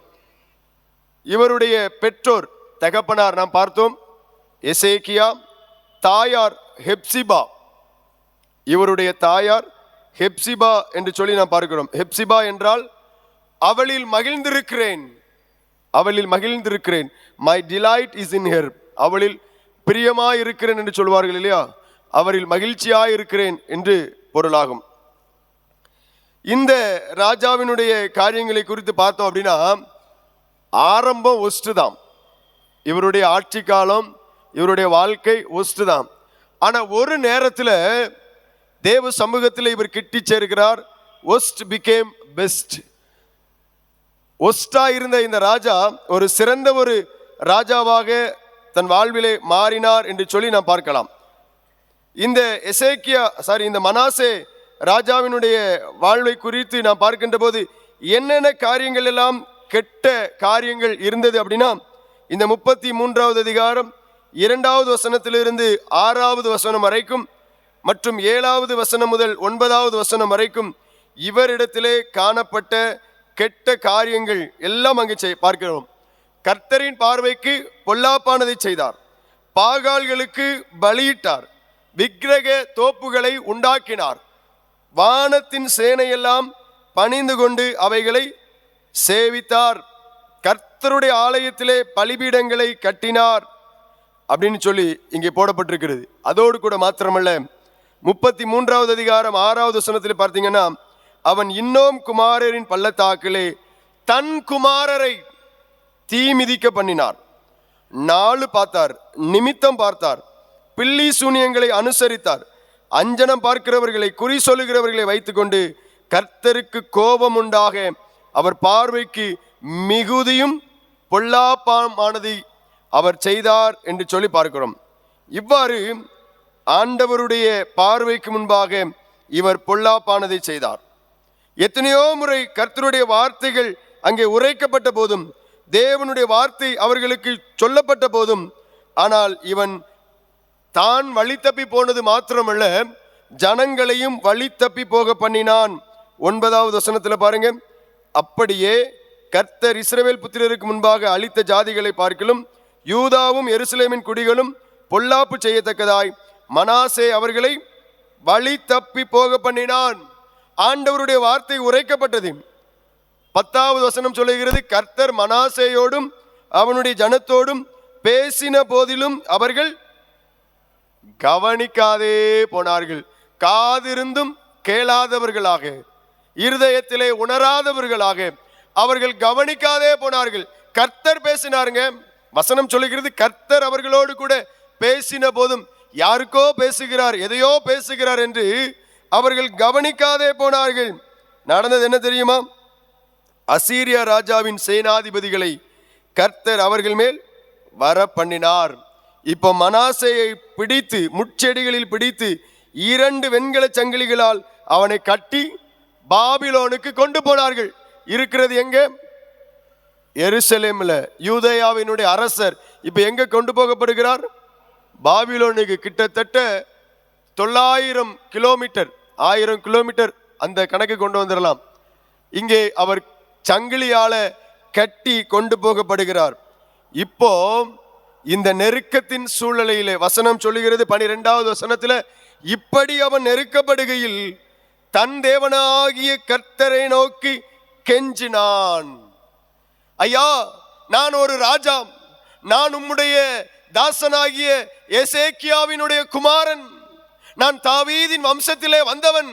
இவருடைய பெற்றோர், தகப்பனார் நாம் பார்த்தோம் எசேக்கியா, தாயார் ஹெப்சிபா. இவருடைய தாயார் ஹெப்சிபா என்று சொல்லி நாம் பார்க்கிறோம். ஹெப்சிபா என்றால் அவளில் மகிழ்ந்திருக்கிறேன், அவளில் மகிழ்ந்திருக்கிறேன். My delight is in her, அவளில் பிரியமாயிருக்கிறேன் என்று சொல்வார்கள் இல்லையா, அவரில் மகிழ்ச்சியாயிருக்கிறேன் என்று பொருளாகும். இந்த ராஜாவினுடைய காரியங்களை குறித்து பார்த்தோம் அப்படின்னா, ஆரம்பம் ஒஸ்ட் தான். இவருடைய ஆட்சி காலம், இவருடைய வாழ்க்கை ஒஸ்ட் தான். ஆனா ஒரு நேரத்தில் தேவ சமூகத்தில் இவர் கிட்டி சேர்க்கிறார். Worst became best. ஒஸ்டா இருந்த இந்த ராஜா ஒரு சிறந்த ஒரு ராஜாவாக தன் வாழ்விலே மாறினார் என்று சொல்லி நாம் பார்க்கலாம். இந்த இந்த மனாசே ராஜாவினுடைய வாழ்வை குறித்து நாம் பார்க்கின்ற போது என்னென்ன காரியங்கள் எல்லாம் கெட்ட காரியங்கள் இருந்தது அப்படின்னா, இந்த 33வது அதிகாரம் 2வது வசனத்திலிருந்து 6வது வசனம் வரைக்கும் மற்றும் 7வது வசனம் முதல் 9வது வசனம் வரைக்கும் இவரிடத்திலே காணப்பட்ட கெட்ட காரியங்கள் எல்லாம் அங்கே பார்க்கிறோம். கர்த்தரின் பார்வைக்கு பொல்லாப்பானதை செய்தார், பாகால்களுக்கு பலியிட்டார், விக்கிரக தோப்புகளை உண்டாக்கினார், வானத்தின் சேனையெல்லாம் பணிந்து கொண்டு அவைகளை சேவித்தார், கர்த்தருடைய ஆலயத்திலே பலிபீடங்களை கட்டினார் அப்படின்னு சொல்லி இங்கே போடப்பட்டிருக்கிறது. அதோடு கூட மாத்திரமல்ல, 33வது அதிகாரம் 6வது வசனத்தில் பார்த்தீங்கன்னா, அவன் இன்னும் குமாரரின் பள்ளத்தாக்கிலே தன் குமாரரை தீ மிதிக்க பண்ணினார், நாலு பார்த்தார், நிமித்தம் பார்த்தார், பில்லி சூனியங்களை அனுசரித்தார், அஞ்சனம் பார்க்கிறவர்களை குறி சொல்லுகிறவர்களை வைத்துக்கொண்டு கர்த்தருக்கு கோபம் உண்டாக அவர் பார்வைக்கு மிகுதியும் பொல்லாப்பானதை அவர் செய்தார் என்று சொல்லி பார்க்கிறோம். இவ்வாறு ஆண்டவருடைய பார்வைக்கு முன்பாக இவர் பொல்லாப்பானதை செய்தார். எத்தனையோ முறை கர்த்தருடைய வார்த்தைகள் அங்கே உரைக்கப்பட்ட போதும், தேவனுடைய வார்த்தை அவர்களுக்கு சொல்லப்பட்ட போதும், ஆனால் இவன் தான் வழி தப்பி போனது மாத்திரமல்ல, ஜனங்களையும் வழி தப்பி போக பண்ணினான். 9வது வசனத்தில் பாருங்க, அப்படியே கர்த்தர் இஸ்ரவேல் புத்திரருக்கு முன்பாக அழித்த ஜாதிகளை பார்க்கலும் யூதாவும் எருசலேமின் குடிகளும் பொல்லாப்பு செய்யத்தக்கதாய் மனாசே அவர்களை வழி தப்பி போக பண்ணினான். ஆண்டவருடைய வார்த்தை உரைக்கப்பட்டது. 10வது வசனம் சொல்லுகிறது, கர்த்தர் மனாசேயோடும் அவனுடைய ஜனத்தோடும் பேசின போதிலும் அவர்கள் கவனிக்காதே போனார்கள். காதிருந்தும் கேளாதவர்களாக, இருதயத்திலே உணராதவர்களாக அவர்கள் கவனிக்காதே போனார்கள். கர்த்தர் பேசினாருங்க. வசனம் சொல்லுகிறது, கர்த்தர் அவர்களோடு கூட பேசின போதும் யாருக்கோ பேசுகிறார், எதையோ பேசுகிறார் என்று அவர்கள் கவனிக்காதே போனார்கள். நடந்தது என்ன தெரியுமா? அசீரியா ராஜாவின் சேனாதிபதிகளை கர்த்தர் அவர்கள் மேல் வர பண்ணினார். இப்போ மனாசேயை பிடித்து, முட்செடிகளில் பிடித்து 2 வெண்கல சங்கிலிகளால் அவனை கட்டி பாபிலோனுக்கு கொண்டு போனார்கள். இருக்கிறது எங்க? எருசலேம்ல. யூதேயாவினுடைய அரசர் இப்ப எங்க கொண்டு போகப்படுகிறார்? பாபிலோனுக்கு. கிட்டத்தட்ட 900 கிலோமீட்டர், 1000 கிலோமீட்டர் அந்த கணக்கு கொண்டு வந்துடலாம். இங்கே அவர் சங்கிலியால கட்டி கொண்டு போகப்படுகிறார். இப்போ இந்த நெருக்கத்தின் சூழ்நிலையிலே வசனம் சொல்லுகிறது 12வது வசனத்துல, இப்படி அவன் நெருக்கப்படுகையில் தன் தேவனாகிய கர்த்தரை நோக்கி கெஞ்சினான். ஐயா, நான் ஒரு ராஜா, நான் உம்முடைய தாசனாகிய எசேக்கியாவினுடைய குமாரன், நான் தாவீதின் வம்சத்திலே வந்தவன்.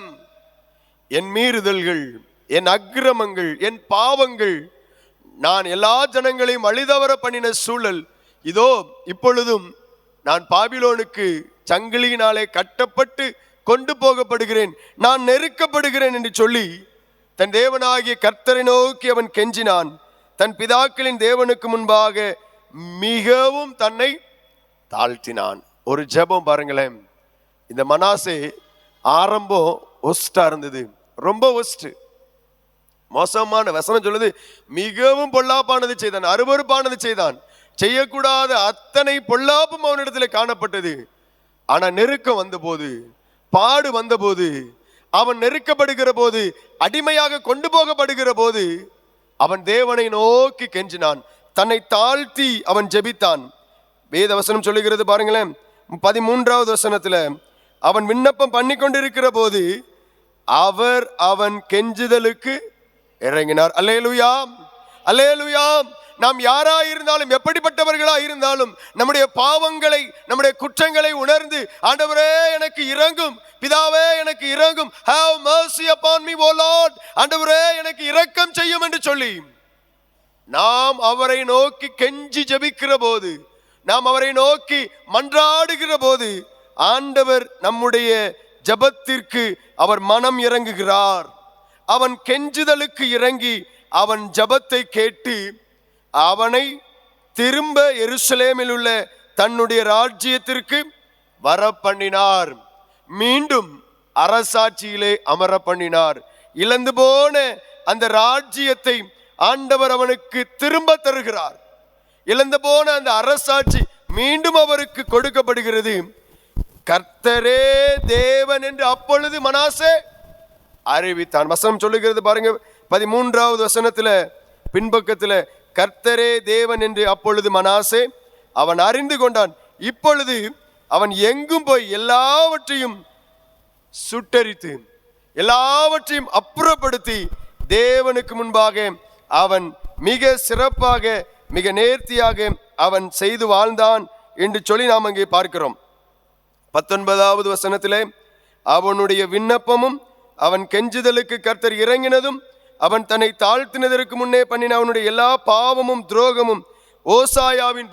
என் மீறுதல்கள், என் அக்கிரமங்கள், என் பாவங்கள், நான் எல்லா ஜனங்களையும் அழிதவர பண்ணின சூழல் இதோ இப்பொழுதும் நான் பாபிலோனுக்கு சங்கிலியினாலே கட்டப்பட்டு கொண்டு போகப்படுகிறேன், நான் நெருக்கப்படுகிறேன் என்று சொல்லி தன் தேவனாகிய கர்த்தரை நோக்கி அவன் கெஞ்சினான். தன் பிதாக்களின் தேவனுக்கு முன்பாக மிகவும் தன்னை தாழ்த்தினான். ஒரு ஜெபம் பாருங்களேன். இந்த மனாசே ஆரம்பம் ஒஸ்டா இருந்தது, ரொம்ப ஒஸ்ட், மோசமான. வசனம் சொல்லுது மிகவும் பொல்லாப்பானது செய்தான், அருவருப்பானது செய்தான், செய்யக்கூடாத அத்தனை பொல்லாப்பும் அவனிடத்தில் காணப்பட்டது. ஆனா நெருக்கம் வந்தபோது, பாடு வந்தபோது, அவன் நெருக்கப்படுகிற போது, அடிமையாக கொண்டு போகப்படுகிற போது அவன் தேவனை நோக்கி கெஞ்சினான், தன்னை தாழ்த்தி அவன் ஜெபித்தான். வேத வசனம் சொல்லுகிறது பாருங்களேன், 13வது வசனத்துல அவன் விண்ணப்பம் பண்ணி கொண்டிருக்கிற போது அவர் அவன் கெஞ்சுதலுக்கு இறங்கினார். அல்லேலூயா, அல்லேலூயா. நாம் யாரா இருந்தாலும், எப்படிப்பட்டவர்களா இருந்தாலும், நம்முடைய பாவங்களை, நம்முடைய குற்றங்களை உணர்ந்து, ஆண்டவரே எனக்கு இரங்கும், பிதாவே எனக்கு இரங்கும், have mercy upon me O Lord, ஆண்டவரே எனக்கு இரக்கம் செய்யும் என்று சொல்லி நாம் அவரை நோக்கி கெஞ்சி ஜெபிக்கிற போது, நாம் அவரை நோக்கி மன்றாடுகிற போது ஆண்டவர் நம்முடைய ஜெபத்திற்கு அவர் மனம் இறங்குகிறார். அவன் கெஞ்சுதலுக்கு இறங்கி அவன் ஜெபத்தை கேட்டு அவனை திரும்ப எருசலேமில் உள்ள தன்னுடைய ராஜ்யத்திற்கு வர பண்ணினார். மீண்டும் அரசாட்சியிலே அமர பண்ணினார். இழந்து போன அந்த ராஜ்யத்தை ஆண்டவர் அவனுக்கு திரும்ப தருகிறார். இழந்து போன அந்த அரசாட்சி மீண்டும் அவருக்கு கொடுக்கப்படுகிறது. கர்த்தரே தேவன் என்று அப்பொழுது மனாசே அறிவித்தான். வசனம் சொல்லுகிறது பாருங்க, 13வது வசனத்துல பின்பக்கத்துல, கர்த்தரே தேவன் என்று அப்பொழுது மனாசே அவன் அறிந்து கொண்டான். இப்பொழுது அவன் எங்கும் போய் எல்லாவற்றையும் சுட்டரித்து, எல்லாவற்றையும் அப்புறப்படுத்தி தேவனுக்கு முன்பாக அவன் மிக சிறப்பாக, மிக நேர்த்தியாக அவன் செய்து வாழ்ந்தான் என்று சொல்லி நாம் அங்கே பார்க்கிறோம். 19வது வசனத்திலே அவனுடைய விண்ணப்பமும் அவன் கெஞ்சுதலுக்கு கர்த்தர் இறங்கினதும் அவன் தன்னை தாழ்த்தினதற்கு முன்னே பண்ணின அவனுடைய எல்லா பாவமும் துரோகமும் ஓசியாவின்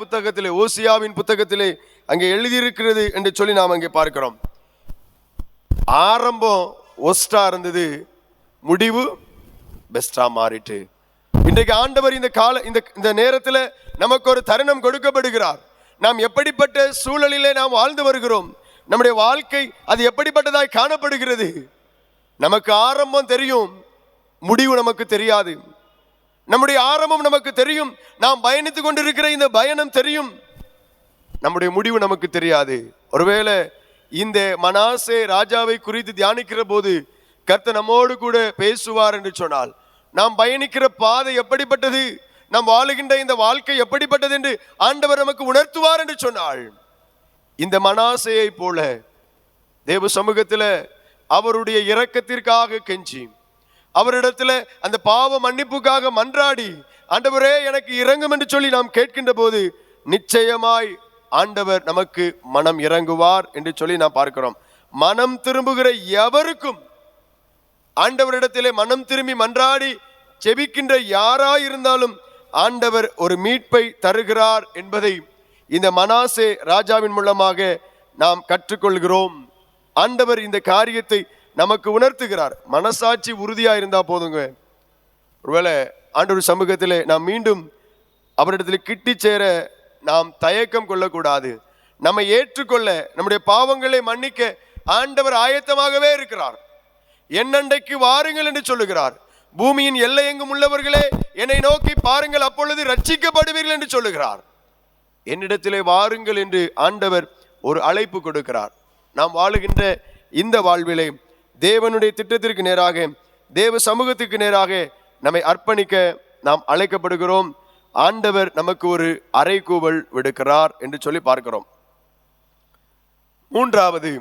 புத்தகத்திலே அங்கே எழுதியிருக்கிறது என்று சொல்லி நாம் அங்கே பார்க்கிறோம். ஆரம்பம் ஒஸ்டா இருந்தது, முடிவு பெஸ்டா மாறிட்டு. இன்றைக்கு ஆண்டவர் இந்த நேரத்தில் நமக்கு ஒரு தருணம் கொடுக்கப்படுகிறார். நாம் எப்படிப்பட்ட சூழலிலே நாம் வாழ்ந்து வருகிறோம், நம்முடைய வாழ்க்கை அது எப்படிப்பட்டதாய் காணப்படுகிறது. நமக்கு ஆரம்பம் தெரியும், முடிவு நமக்கு தெரியாது. நம்முடைய ஆரம்பம் நமக்கு தெரியும், நாம் பயணித்துக் கொண்டிருக்கிற இந்த பயணம் தெரியும், நம்முடைய முடிவு நமக்கு தெரியாது. ஒருவேளை இந்த மனாசே ராஜாவை குறித்து தியானிக்கிற போது கர்த்தர் நம்மோடு கூட பேசுவார் என்று சொன்னால், நாம் பயணிக்கிற பாதை எப்படிப்பட்டது, நாம் வாழுகின்ற இந்த வாழ்க்கை எப்படிப்பட்டது என்று ஆண்டவர் நமக்கு உணர்த்துவார் என்று சொன்னால், இந்த மனாசேயை போல தேவ சமூகத்தில் அவருடைய இரக்கத்திற்காக கெஞ்சி, அவரிடத்தில் அந்த பாவ மன்னிப்புக்காக மன்றாடி, ஆண்டவரே எனக்கு இரங்கும் என்று சொல்லி நாம் கேட்கின்ற போது நிச்சயமாய் ஆண்டவர் நமக்கு மனம் இறங்குவார் என்று சொல்லி நாம் பார்க்கிறோம். மனம் திரும்புகிற எவருக்கும், ஆண்டவரிடத்திலே மனம் திரும்பி மன்றாடி ஜெபிக்கின்ற யாராயிருந்தாலும் ஆண்டவர் ஒரு மீட்பை தருகிறார் என்பதை இந்த மனாசே ராஜாவின் மூலமாக நாம் கற்றுக்கொள்கிறோம். ஆண்டவர் இந்த காரியத்தை நமக்கு உணர்த்துகிறார். மனசாட்சி உறுதியா இருந்தா போதுங்க. ஒருவேளை ஆண்டவர் சமூகத்திலே நாம் மீண்டும் அவரிடத்தில் கிட்டி சேர நாம் தயக்கம் கொள்ளக்கூடாது. நம்மை ஏற்றுக்கொள்ள, நம்முடைய பாவங்களை மன்னிக்க ஆண்டவர் ஆயத்தமாகவே இருக்கிறார். என்னண்டைக்கு வாருங்கள் என்று சொல்லுகிறார். பூமியின் எல்லை எங்கும் உள்ளவர்களே என்னை நோக்கி பாருங்கள், அப்பொழுது ரட்சிக்கப்படுவீர்கள் என்று சொல்லுகிறார். என்னிடத்திலே வாருங்கள் என்று ஆண்டவர் ஒரு அழைப்பு கொடுக்கிறார். நாம் வாழுகின்ற இந்த வாழ்விலே தேவனுடைய திட்டத்திற்கு நேராக, தேவ சமூகத்துக்கு நேராக நம்மை அர்ப்பணிக்க நாம் அழைக்கப்படுகிறோம். ஆண்டவர் நமக்கு ஒரு அறைகூவல் விடுக்கிறார் என்று சொல்லி பார்க்கிறோம். மூன்றாவது,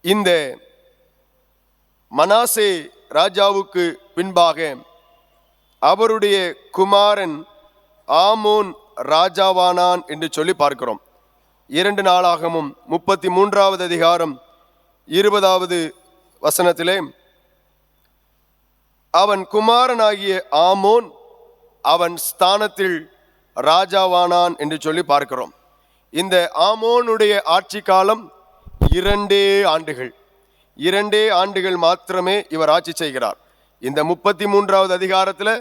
இந்த மனாசே ராஜாவுக்கு பின்பாக அவருடைய குமாரன் ஆமோன் ராஜாவானான் என்று சொல்லி பார்க்கிறோம். 2 நாளாகமும் 33வது அதிகாரம் 20வது வசனத்திலே அவன் குமாரனாகிய ஆமோன் அவன் ஸ்தானத்தில் ராஜாவானான் என்று சொல்லி பார்க்கிறோம். இந்த ஆமோனுடைய ஆட்சி காலம் 2 ஆண்டுகள். 2 ஆண்டுகள் மாத்திரமே இவர் ஆட்சி செய்கிறார். இந்த 33வது அதிகாரத்தில்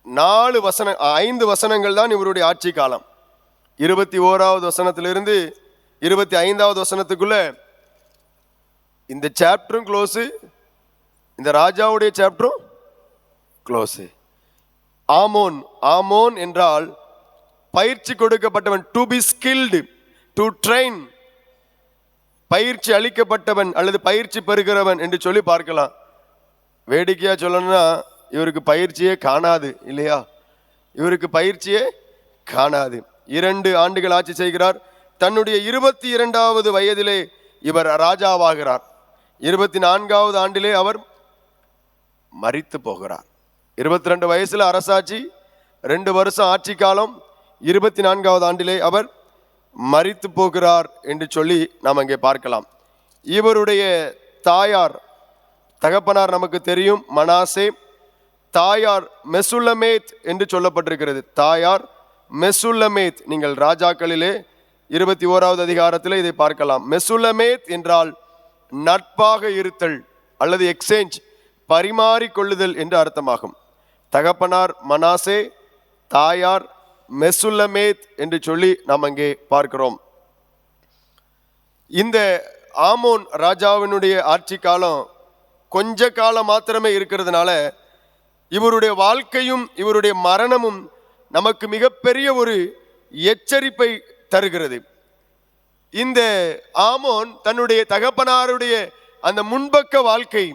5 வசனங்கள் தான் இவருடைய ஆட்சி காலம். 21வது வசனத்திலிருந்து 25வது வசனத்துக்குள்ள இந்த சாப்டரும் க்ளோஸு, இந்த ராஜாவுடைய சாப்டரும் க்ளோஸு. ஆமோன் என்றால் பயிற்சி கொடுக்கப்பட்டவன், to be skilled, to train, பயிற்சி அளிக்கப்பட்டவன் அல்லது பயிற்சி பெறுகிறவன் என்று சொல்லி பார்க்கலாம். வேடிக்கையா சொல்லணும்னா இவருக்கு பயிற்சியே காணாது இல்லையா? இவருக்கு பயிற்சியே காணாது. 2 ஆண்டுகள் ஆட்சி செய்கிறார். தன்னுடைய 22வது வயதிலே இவர் ராஜாவாகிறார். 24வது ஆண்டிலே அவர் மரித்து போகிறார். 22 வயசுல அரசாட்சி, 2 வருஷம் ஆட்சி காலம், 24வது ஆண்டிலே அவர் மரித்து போகிறார் என்று சொல்லி நாம் அங்கே பார்க்கலாம். இவருடைய தாயார், தகப்பனார் நமக்கு தெரியும், மனாசே. தாயார் மெசுல்லமேத் என்று சொல்லப்பட்டிருக்கிறது. தாயார் மெசுல்லமேத். நீங்கள் ராஜாக்களிலே 21வது அதிகாரத்தில் இதை பார்க்கலாம். மெசுல்லமேத் என்றால் நட்பாக இருத்தல் அல்லது எக்ஸ்சேஞ்ச், பரிமாறிக்கொள்ளுதல் என்று அர்த்தமாகும். தகப்பனார் மனாசே, தாயார் மெசுல்லமேத் என்று சொல்லி நாம் அங்கே பார்க்கிறோம். இந்த ஆமோன் ராஜாவினுடைய ஆட்சி காலம் கொஞ்ச காலம் மாத்திரமே இருக்கிறதுனால இவருடைய வாழ்க்கையும் இவருடைய மரணமும் நமக்கு மிகப்பெரிய ஒரு எச்சரிப்பை தருகிறது. இந்த ஆமோன் தன்னுடைய தகப்பனாருடைய அந்த முன்பக்க வாழ்க்கை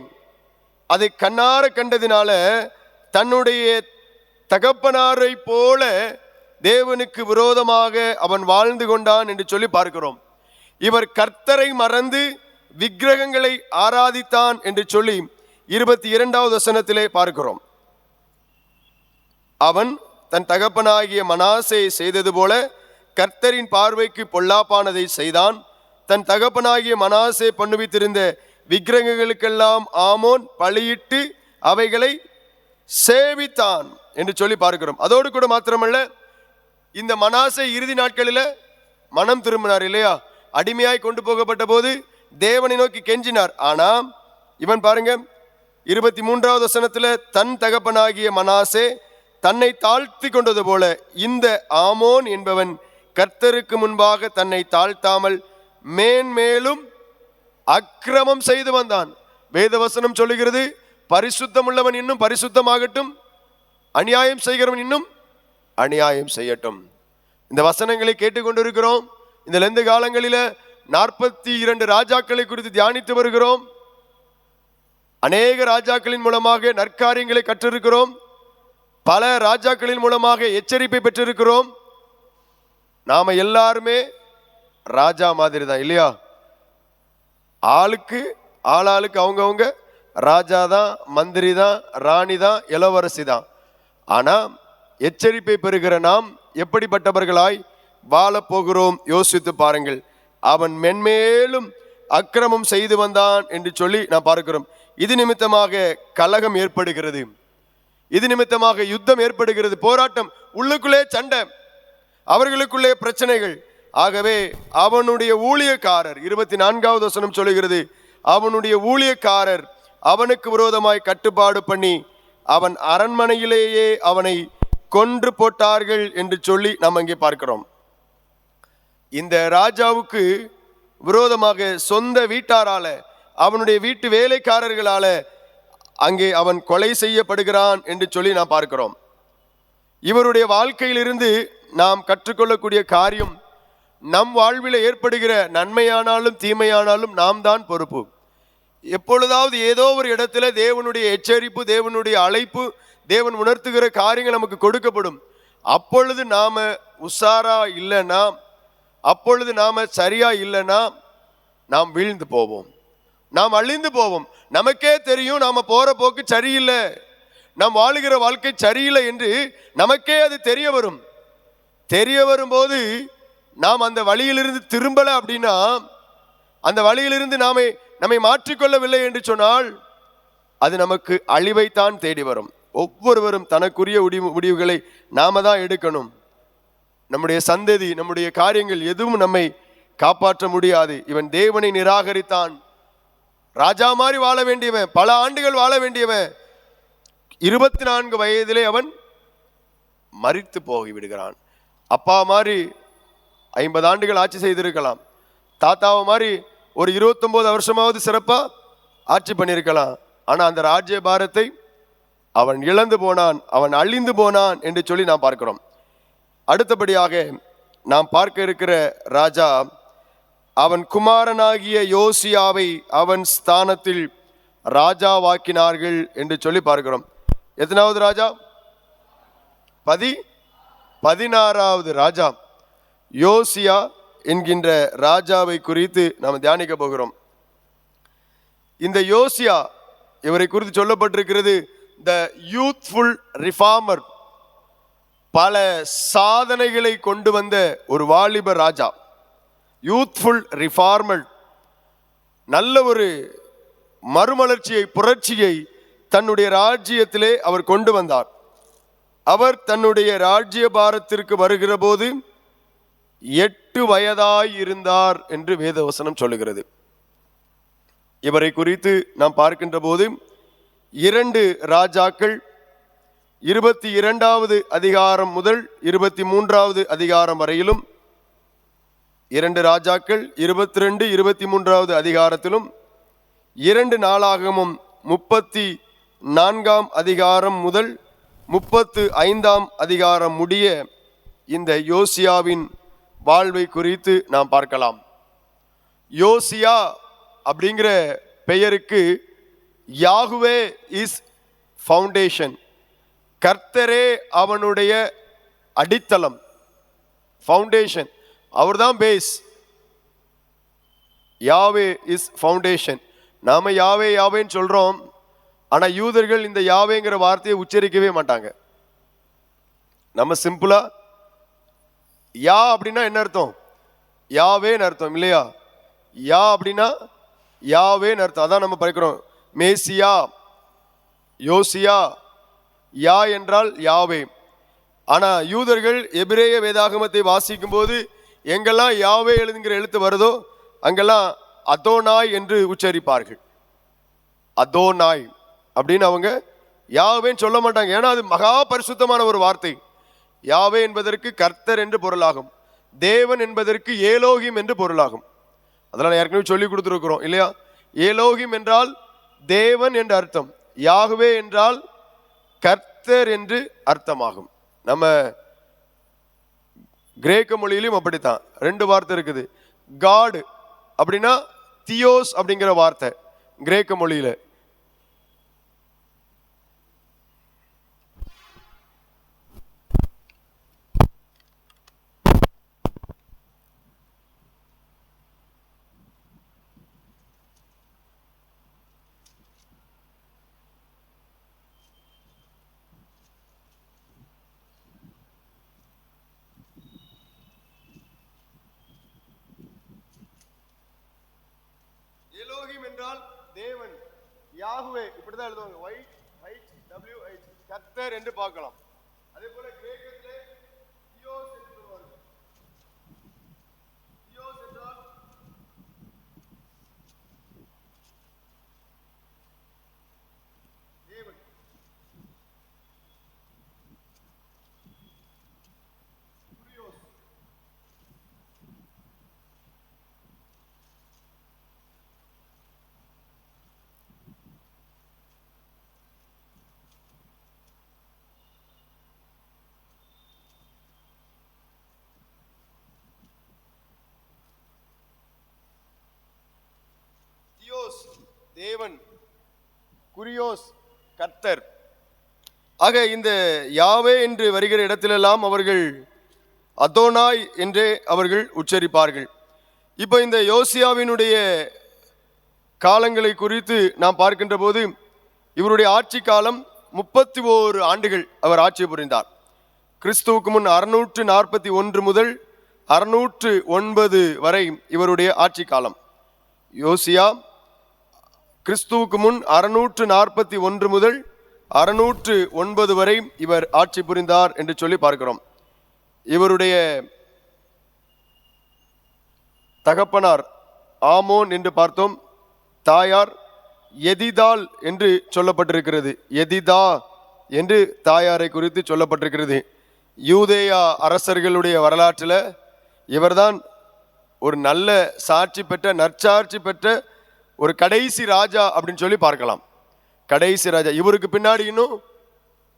அதை கண்ணார கண்டதினால தன்னுடைய தகப்பனாரை போல தேவனுக்கு விரோதமாக அவன் வாழ்ந்து கொண்டான் என்று சொல்லி பார்க்கிறோம். இவர் கர்த்தரை மறந்து விக்கிரகங்களை ஆராதித்தான் என்று சொல்லி 22வது வசனத்திலே பார்க்கிறோம். அவன் தன் தகப்பனாகிய மனாசே செய்தது போல கர்த்தரின் பார்வைக்கு பொல்லாப்பானதை செய்தான். தன் தகப்பனாகிய மனாசே பண்ணுவித்திருந்த விக்கிரகங்களுக்கெல்லாம் ஆமோன் பலியிட்டு அவைகளை சேவித்தான் என்று சொல்லி பார்க்கிறோம். அதோடு கூட மாத்திரமல்ல, இந்த மனாசே இறுதி நாட்களில் மனம் திரும்பினார் இல்லையா? அடிமையாய் கொண்டு போகப்பட்ட போது தேவனை நோக்கி கெஞ்சினார். ஆனா இவன் பாருங்க 23வது வசனத்துல, தன் தகப்பனாகிய மனாசே தன்னை தாழ்த்தி கொண்டது போல இந்த ஆமோன் என்பவன் கர்த்தருக்கு முன்பாக தன்னை தாழ்த்தாமல் மேன்மேலும் அக்கிரமம் செய்து வந்தான். வேதவசனம் சொல்லுகிறது, பரிசுத்தம் உள்ளவன் இன்னும் பரிசுத்தமாகட்டும், அநியாயம் செய்கிறவன் இன்னும் அநியாயம் செய்யட்டும். இந்த வசனங்களை கேட்டுக்கொண்டிருக்கிறோம். இந்த லெந்து காலங்களில் 42 ராஜாக்களை குறித்து தியானித்து வருகிறோம். அநேக ராஜாக்களின் மூலமாக நற்காரியங்களை கற்றிருக்கிறோம். பல ராஜாக்களின் மூலமாக எச்சரிப்பை பெற்றிருக்கிறோம். நாம எல்லாருமே ராஜா மாதிரி தான் இல்லையா? ஆளாளுக்கு அவங்கவுங்க ராஜா தான், மந்திரி தான், ராணி தான், இளவரசி தான். ஆனா எச்சரிப்பை பெறுகிற நாம் எப்படிப்பட்டவர்களாய் வாழப் போகிறோம் யோசித்து பாருங்கள். அவன் மென்மேலும் அக்கிரமம் செய்து வந்தான் என்று சொல்லி நாம் பார்க்கிறோம். இது நிமித்தமாக கலகம் ஏற்படுகிறது, இது நிமித்தமாக யுத்தம் ஏற்படுகிறது, போராட்டம், உள்ளுக்குள்ளே சண்டை, அவர்களுக்குள்ளே பிரச்சனைகள். ஆகவே அவனுடைய ஊழியக்காரர், 24வது வசனம் சொல்லுகிறது, அவனுடைய ஊழியக்காரர் அவனுக்கு விரோதமாய் கட்டுப்பாடு பண்ணி அவன் அரண்மனையிலேயே அவனை கொன்று போட்டார்கள் என்று சொல்லி நாம் அங்கே பார்க்கிறோம். இந்த ராஜாவுக்கு விரோதமாக சொந்த வீட்டாரால, அவனுடைய வீட்டு வேலைக்காரர்களால அங்கே அவன் கொலை செய்யப்படுகிறான் என்று சொல்லி நாம் பார்க்கிறோம். இவருடைய வாழ்க்கையிலிருந்து நாம் கற்றுக்கொள்ளக்கூடிய காரியம், நம் வாழ்வில் ஏற்படுகிற நன்மையானாலும் தீமையானாலும் நாம் தான் பொறுப்பு. எப்பொழுதாவது ஏதோ ஒரு இடத்துல தேவனுடைய எச்சரிப்பு, தேவனுடைய அழைப்பு, தேவன் உணர்த்துகிற காரியங்கள் நமக்கு கொடுக்கப்படும். அப்பொழுது நாம உஷாரா இல்லைன்னா, அப்பொழுது நாம சரியா இல்லைன்னா நாம் வீழ்ந்து போவோம், நாம் அழிந்து போவோம். நமக்கே தெரியும் நாம போற போக்கு சரியில்லை, நாம் வாழுகிற வாழ்க்கை சரியில்லை என்று நமக்கே அது தெரிய வரும். தெரிய வரும்போது நாம் அந்த வழியிலிருந்து திரும்பல அப்படின்னா, அந்த வழியிலிருந்து நம்மை மாற்றிக்கொள்ளவில்லை என்று சொன்னால் அது நமக்கு அழிவைத்தான் தேடி வரும். ஒவ்வொருவரும் தனக்குரிய முடிவுகளை நாம தான் எடுக்கணும். நம்முடைய சந்ததி, நம்முடைய காரியங்கள் எதுவும் நம்மை காப்பாற்ற முடியாது. இவன் தேவனை நிராகரித்தான். ராஜா மாதிரி வாழ வேண்டியவன், பல ஆண்டுகள் வாழ வேண்டியவன், 24 வயதிலே அவன் மரித்து போகி விடுகிறான். அப்பா மாதிரி 50 ஆண்டுகள் ஆட்சி செய்திருக்கலாம். தாத்தாவை மாதிரி ஒரு 29 வருஷமாவது சிறப்பா ஆட்சி பண்ணியிருக்கலாம். ஆனா அந்த ராஜ்ய பாரத்தை அவன் இழந்து போனான், அவன் அழிந்து போனான் என்று சொல்லி நாம் பார்க்கிறோம். அடுத்தபடியாக நாம் பார்க்க இருக்கிற ராஜா, அவன் குமாரனாகிய யோசியாவை அவன் ஸ்தானத்தில் ராஜாவாக்கினார்கள் என்று சொல்லி பார்க்கிறோம். எத்தனாவது ராஜா? 16வது ராஜா யோசியா என்கின்ற ராஜாவை குறித்து நாம் தியானிக்க போகிறோம். இந்த யோசியா, இவரை குறித்து சொல்லப்பட்டிருக்கிறது த யூத்ஃபுல் ரிஃபார்மர், பல சாதனைகளை கொண்டு வந்த ஒரு வாலிப ராஜா. யூத்ஃபுல் ரிஃபார்மர், நல்ல ஒரு மறுமலர்ச்சியை, புரட்சியை தன்னுடைய ராஜ்யத்திலே அவர் கொண்டு வந்தார். அவர் தன்னுடைய ராஜ்ய பாரத்திற்கு வருகிற போது 8 வயதாய் இருந்தார் என்று வேதவசனம் சொல்லுகிறது. இவரை குறித்து நாம் பார்க்கின்ற போது 2 ராஜாக்கள் 22வது அதிகாரம் முதல் 23வது அதிகாரம் வரையிலும், 2 ராஜாக்கள் 22, 23வது அதிகாரத்திலும், 2 நாளாகமும் 34ஆம் அதிகாரம் முதல் 35ஆம் அதிகாரம் முடிய இந்த யோசியாவின் வாழ்வை குறித்து நாம் பார்க்கலாம். யோசியா அப்படிங்கிற பெயருக்கு யாகுவே இஸ் ஃபவுண்டேஷன், கர்த்தரே அவனுடைய அடித்தளம், ஃபவுண்டேஷன், அவர்தான் பேஸ். Yahweh is foundation. நாம யாவே யாவேன்னு சொல்றோம், ஆனா யூதர்கள் இந்த யாவேங்கிற வார்த்தையை உச்சரிக்கவே மாட்டாங்க. நம்ம சிம்பிளா யா அப்படின்னா என்ன அர்த்தம்? யாவேன்னு அர்த்தம் இல்லையா? யா அப்படின்னா யாவேன்னு அர்த்தம். அதான் நம்ம படிக்கிறோம், மேசியா, யோசியா, யா என்றால் யாவே. ஆனா யூதர்கள் எபிரேய வேதாகமத்தை வாசிக்கும் போது எங்கெல்லாம் யாவே எழுதுங்கிற எழுத்து வருதோ அங்கெல்லாம் அதோனாய் என்று உச்சரிப்பார்கள். அதோனாய் அப்படின்னு அவங்க யாவேன்னு சொல்ல மாட்டாங்க. ஏன்னா அது மகா பரிசுத்தமான ஒரு வார்த்தை. யாவே என்பதற்கு கர்த்தர் என்று பொருளாகும், தேவன் என்பதற்கு ஏலோகிம் என்று பொருளாகும். அதெல்லாம் ஏற்கனவே சொல்லி கொடுத்துருக்கிறோம் இல்லையா? ஏலோகிம் என்றால் தேவன் என்று அர்த்தம், யாகுவே என்றால் கர்த்தர் என்று அர்த்தமாகும். நம்ம கிரேக்க மொழியிலும் அப்படித்தான் 2 வார்த்தை இருக்குது. காட் அப்படின்னா தியோஸ் அப்படிங்கிற வார்த்தை கிரேக்க மொழியில. எலோகிம் என்றால் தேவன், யாகுவே இப்படிதான் எழுதுவாங்க, YHWH, கர்த்தர் என்று பார்க்கலாம். அதே போல கிரேக்கத்திலே தியோஸ் என்று சொல்வார்கள். தியோஸ் என்றால் தேவன். குரியோஸ் தேவன், குரியோஸ் கர்த்தர். ஆக இந்த யாவே என்று வருகிற இடத்திலெல்லாம் அவர்கள் அதோனாய் என்றே அவர்கள் உச்சரிப்பார்கள். இப்போ இந்த யோசியாவினுடைய காலங்களை குறித்து நாம் பார்க்கின்ற போது இவருடைய ஆட்சி காலம் 31 ஆண்டுகள் அவர் ஆட்சி புரிந்தார். கிறிஸ்துவுக்கு முன் 641 முதல் 609 வரை இவருடைய ஆட்சி காலம். யோசியா கிறிஸ்துவுக்கு முன் 641 முதல் 609 வரை இவர் ஆட்சி புரிந்தார் என்று சொல்லி பார்க்கிறோம். இவருடைய தகப்பனார் ஆமோன் என்று பார்த்தோம். தாயார் எதிதாள் என்று சொல்லப்பட்டிருக்கிறது. எதிதா என்று தாயாரை குறித்து சொல்லப்பட்டிருக்கிறது. யூதேயா அரசர்களுடைய வரலாற்றில் இவர்தான் ஒரு நல்ல சாட்சி பெற்ற, நற்சாட்சி பெற்ற ஒரு கடைசி ராஜா அப்படின்னு சொல்லி பார்க்கலாம். கடைசி ராஜா. இவருக்கு பின்னாடி இன்னும்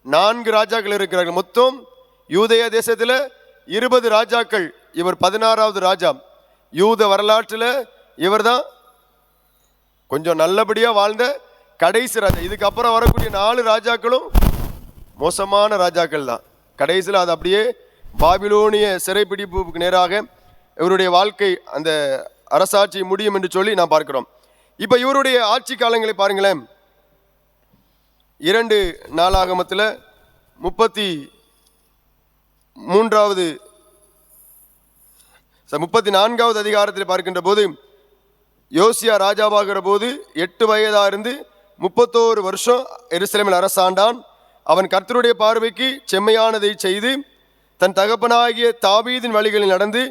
4 ராஜாக்கள் இருக்கிறார்கள். மொத்தம் யூதேயா தேசத்தில் 20 ராஜாக்கள். இவர் 16வது ராஜா. யூத வரலாற்றில் இவர் தான் கொஞ்சம் நல்லபடியாக வாழ்ந்த கடைசி ராஜா. இதுக்கப்புறம் வரக்கூடிய 4 ராஜாக்களும் மோசமான ராஜாக்கள் தான். கடைசியில் அது அப்படியே பாபிலோனிய சிறைப்பிடிப்புக்கு நேராக இவருடைய வாழ்க்கை, அந்த அரசாட்சி முடியும் என்று சொல்லி நாம் பார்க்கிறோம். இப்போ இவருடைய ஆட்சி காலங்களை பாருங்களேன். 2 நாளாகமத்தில் 34வது அதிகாரத்தில் பார்க்கின்ற போது, யோசியா ராஜாவாகிற போது 8 வயதாக இருந்து 31 வருஷம் எருசலேமில் அரசாண்டான். அவன் கர்த்தருடைய பார்வைக்கு செம்மையானதை செய்து தன் தகப்பனாகிய தாவீதின் வழிகளில் நடந்து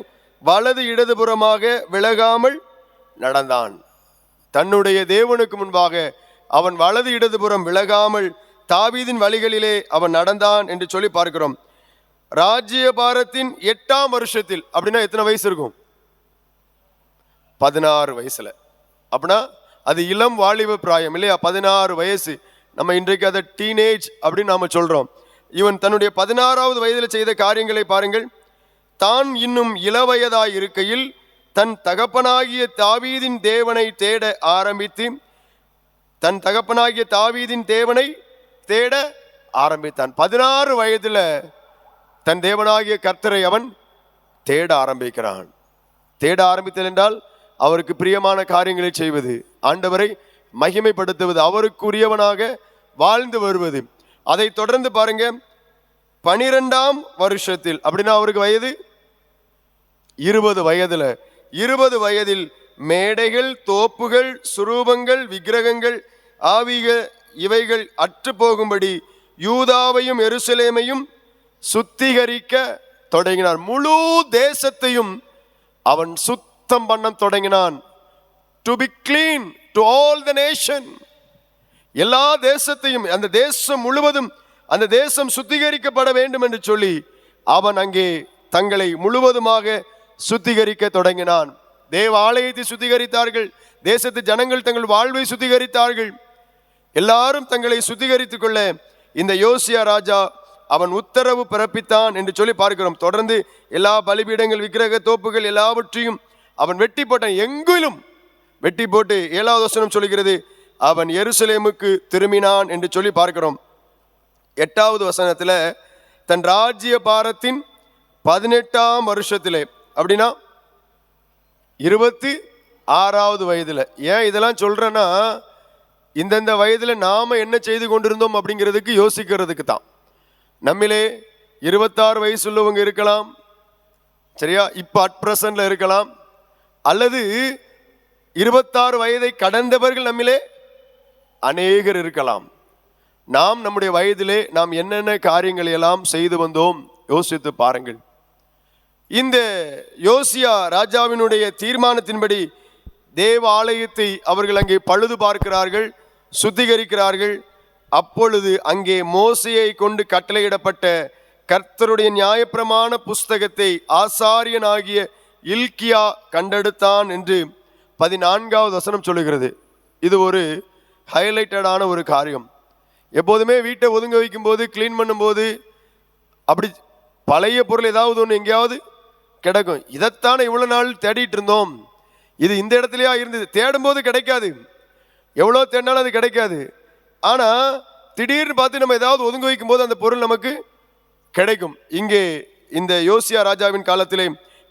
வலது இடதுபுறமாக விலகாமல் நடந்தான். தன்னுடைய தேவனுக்கு முன்பாக அவன் வலது இடதுபுறம் விலகாமல் தாவீதின் வழிகளிலே அவன் நடந்தான் என்று சொல்லி பார்க்கிறோம். ராஜ்யபாரத்தின் 8ஆம் வருஷத்தில், அப்படின்னா எத்தனை வயசு இருக்கும்? 16 வயசுல. அப்படின்னா அது இளம் வாலிப பிராயம் இல்லையா? 16 வயசு. நம்ம இன்றைக்கு அதை டீனேஜ் அப்படின்னு நாம சொல்றோம். இவன் தன்னுடைய 16வது வயதில் செய்த காரியங்களை பாருங்கள். தான் இன்னும் இளவயதாய் இருக்கையில் தன் தகப்பனாகிய தாவீதின் தேவனை தேட ஆரம்பித்து, தன் தகப்பனாகிய தாவீதின் தேவனை தேட ஆரம்பித்தான். 16 வயதுல தன் தேவனாகிய கர்த்தரை அவன் தேட ஆரம்பிக்கிறான். தேட ஆரம்பித்தல் என்றால் அவருக்கு பிரியமான காரியங்களை செய்வது, ஆண்டவரை மகிமைப்படுத்துவது, அவருக்குரியவனாக வாழ்ந்து வருவது. அதை தொடர்ந்து பாருங்க, 12ஆம் வருஷத்தில், அப்படின்னா அவருக்கு வயது 20 வயதுல, 20 வயதில் மேடைகள், தோப்புகள், சுரூபங்கள், விக்கிரகங்கள் ஆவிக இவைகள் அற்று போகும்படி யூதாவையும் எருசலேமையும் சுத்திகரிக்க தொடங்கினான். முழு தேசத்தையும் அவன் சுத்தம் பண்ண தொடங்கினான். To be clean to all the nation. எல்லா தேசத்தையும், அந்த தேசம் முழுவதும், அந்த தேசம் சுத்திகரிக்கப்பட வேண்டும் என்று சொல்லி அவன் அங்கே தங்களை முழுவதுமாக சுத்திகரிக்க தொடங்கினான். தேவ ஆலயத்தை சுத்திகரித்தார்கள். தேசத்து ஜனங்கள் தங்கள் வாழ்வை சுத்திகரித்தார்கள். எல்லாரும் தங்களை சுத்திகரித்துக் கொள்ள இந்த யோசியா ராஜா அவன் உத்தரவு பிறப்பித்தான் என்று சொல்லி பார்க்கிறோம். தொடர்ந்து எல்லா பலிபீடங்கள், விக்கிரக தோப்புகள் எல்லாவற்றையும் அவன் வெட்டி போட்டான். எங்கிலும் வெட்டி போட்டு 7வது வசனம் சொல்கிறது, அவன் எருசலேமுக்கு திரும்பினான் என்று சொல்லி பார்க்கிறோம். 8வது வசனத்தில் தன் ராஜ்ய பாரத்தின் 18ஆம் வருஷத்திலே, அப்படின்னா 26வது வயதுல. ஏன் இதெல்லாம் சொல்றேன்னா, இந்தந்த வயதுல நாம என்ன செய்து கொண்டிருந்தோம் அப்படிங்கிறதுக்கு யோசிக்கிறதுக்கு தான். நம்மிலே 26 வயசு உள்ளவங்க இருக்கலாம், சரியா? இப்ப அட் பிரசன்ட்ல இருக்கலாம், அல்லது 26 வயதை கடந்தவர்கள் நம்மிலே அநேகர் இருக்கலாம். நாம் நம்முடைய வயதிலே நாம் என்னென்ன காரியங்களை எல்லாம் செய்து வந்தோம் யோசித்து பாருங்கள். இந்த யோசியா ராஜாவினுடைய தீர்மானத்தின்படி தேவ ஆலயத்தை அவர்கள் அங்கே பழுது பார்க்கிறார்கள், சுத்திகரிக்கிறார்கள். அப்பொழுது அங்கே மோசேயை கொண்டு கட்டளையிடப்பட்ட கர்த்தருடைய நியாயப்பிரமாண புஸ்தகத்தை ஆசாரியனாகிய இல்கியா கண்டெடுத்தான் என்று 14வது வசனம் சொல்லுகிறது. இது ஒரு ஹைலைட்டடான ஒரு காரியம். எப்போதுமே வீட்டை ஒதுங்க வைக்கும் போது, கிளீன் பண்ணும்போது, அப்படி பழைய பொருள் ஏதாவது ஒன்று எங்கேயாவது கிடைக்கும். இதைத்தானே இவ்வளோ நாள் தேடிட்டு இருந்தோம், இது இந்த இடத்துலையா இருந்தது. தேடும்போது கிடைக்காது, எவ்வளோ தேடினாலும் அது கிடைக்காது. ஆனால் திடீர்னு பார்த்து நம்ம ஏதாவது ஒதுங்க வைக்கும் போது அந்த பொருள் நமக்கு கிடைக்கும். இங்கே இந்த யோசியா ராஜாவின் காலத்திலே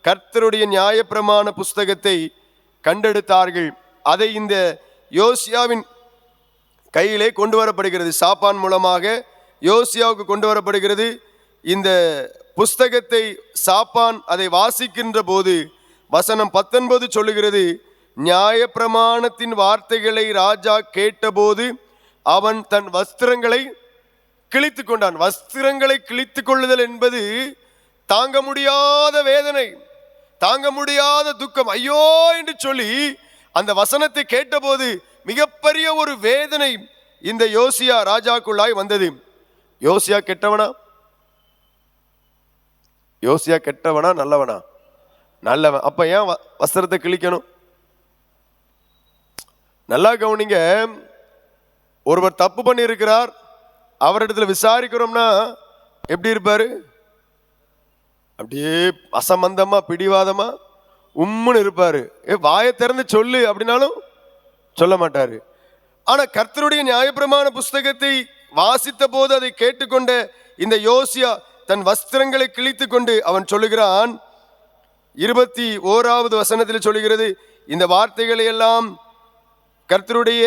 கர்த்தருடைய நியாயப்பிரமாண புஸ்தகத்தை கண்டெடுத்தார்கள். அதை இந்த யோசியாவின் கையிலே கொண்டு வரப்படுகிறது. சாப்பான் மூலமாக யோசியாவுக்கு கொண்டு வரப்படுகிறது. இந்த புஸ்தகத்தை சாப்பான் அதை வாசிக்கின்ற போது வசனம் 19 சொல்லுகிறது, நியாயப்பிரமாணத்தின் வார்த்தைகளை ராஜா கேட்டபோது அவன் தன் வஸ்திரங்களை கிழித்து கொண்டான். வஸ்திரங்களை கிழித்து கொள்ளுதல் என்பது தாங்க முடியாத வேதனை, தாங்க முடியாத துக்கம், ஐயோ என்று சொல்லி அந்த வசனத்தை கேட்டபோது மிகப்பெரிய ஒரு வேதனை இந்த யோசியா ராஜாக்குள்ளாய் வந்தது. யோசியா கெட்டவனா? யோசியா கெட்டவனா நல்லவனா? நல்லவன். அப்ப ஏன் வஸ்திரத்தை கிழிக்கணும்? நல்லா கவனிங்க. ஒருவர் தப்பு பண்ணி இருக்கிறார், அவரிடத்துல விசாரிக்கிறோம்னா எப்படி இருப்பாரு? அப்படியே அசம்பந்தமா பிடிவாதமா உம்முன்னு இருப்பாரு. வாயை திறந்து சொல்லு அப்படின்னாலும் சொல்ல மாட்டாரு. ஆனா கர்த்தருடைய நியாயப்பிரமாண புஸ்தகத்தை வாசித்த போது அதை கேட்டுக்கொண்ட இந்த யோசியா தன் வஸ்திரங்களை கிழித்து கொண்டு அவன் சொல்லுகிறான். 21வது வசனத்தில் சொல்லுகிறது, இந்த வார்த்தைகளை எல்லாம் கர்த்தருடைய,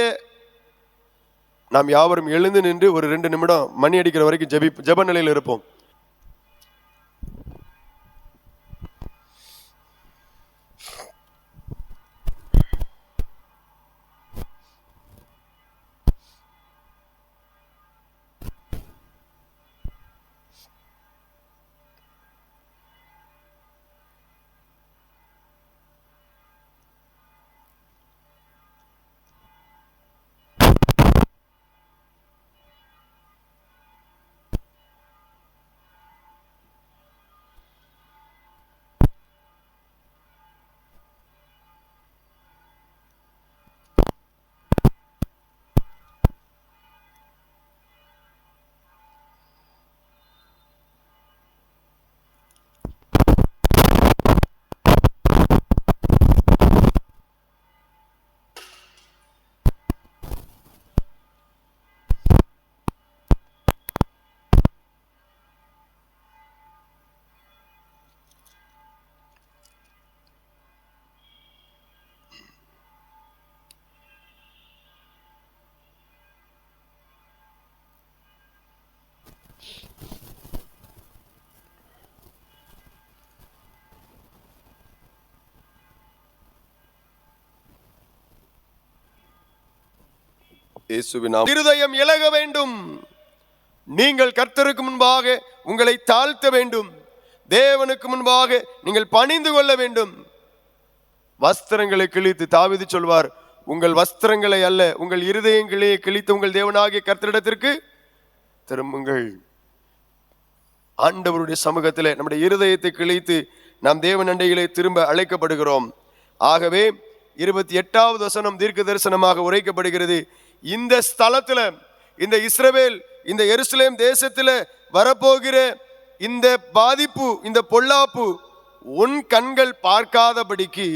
நாம் யாவரும் எழுந்து நின்று ஒரு 2 நிமிடம் மணி அடிக்கிற வரைக்கும் ஜெப நிலையில் இருப்போம். இருதயம் இலக வேண்டும். நீங்கள் கர்த்தருக்கு முன்பாக உங்களை தாழ்த்த வேண்டும். தேவனுக்கு முன்பாக நீங்கள் பணிந்து கொள்ள வேண்டும். வஸ்திரங்களை கிழித்து, தாவீது சொல்வார், உங்கள் வஸ்திரங்களை அல்ல உங்கள் இருதயங்களை கிழித்து உங்கள் தேவனாகிய கர்த்தரிடத்திற்கு திரும்புங்கள். ஆண்டவருடைய சமூகத்திலே நம்முடைய இருதயத்தை கிழித்து நாம் தேவன் அண்டையிலே திரும்ப அழைக்கப்படுகிறோம். ஆகவே 28வது வசனம் தீர்க்க தரிசனமாக உரைக்கப்படுகிறது. இந்த ஸ்தலத்துல, இந்த இஸ்ரவேல், இந்த எருசலேம் தேசத்துல வரப்போகிற இந்த பாதிப்பு, இந்த பொல்லாப்பு உன் கண்கள் பார்க்காதபடிக்கு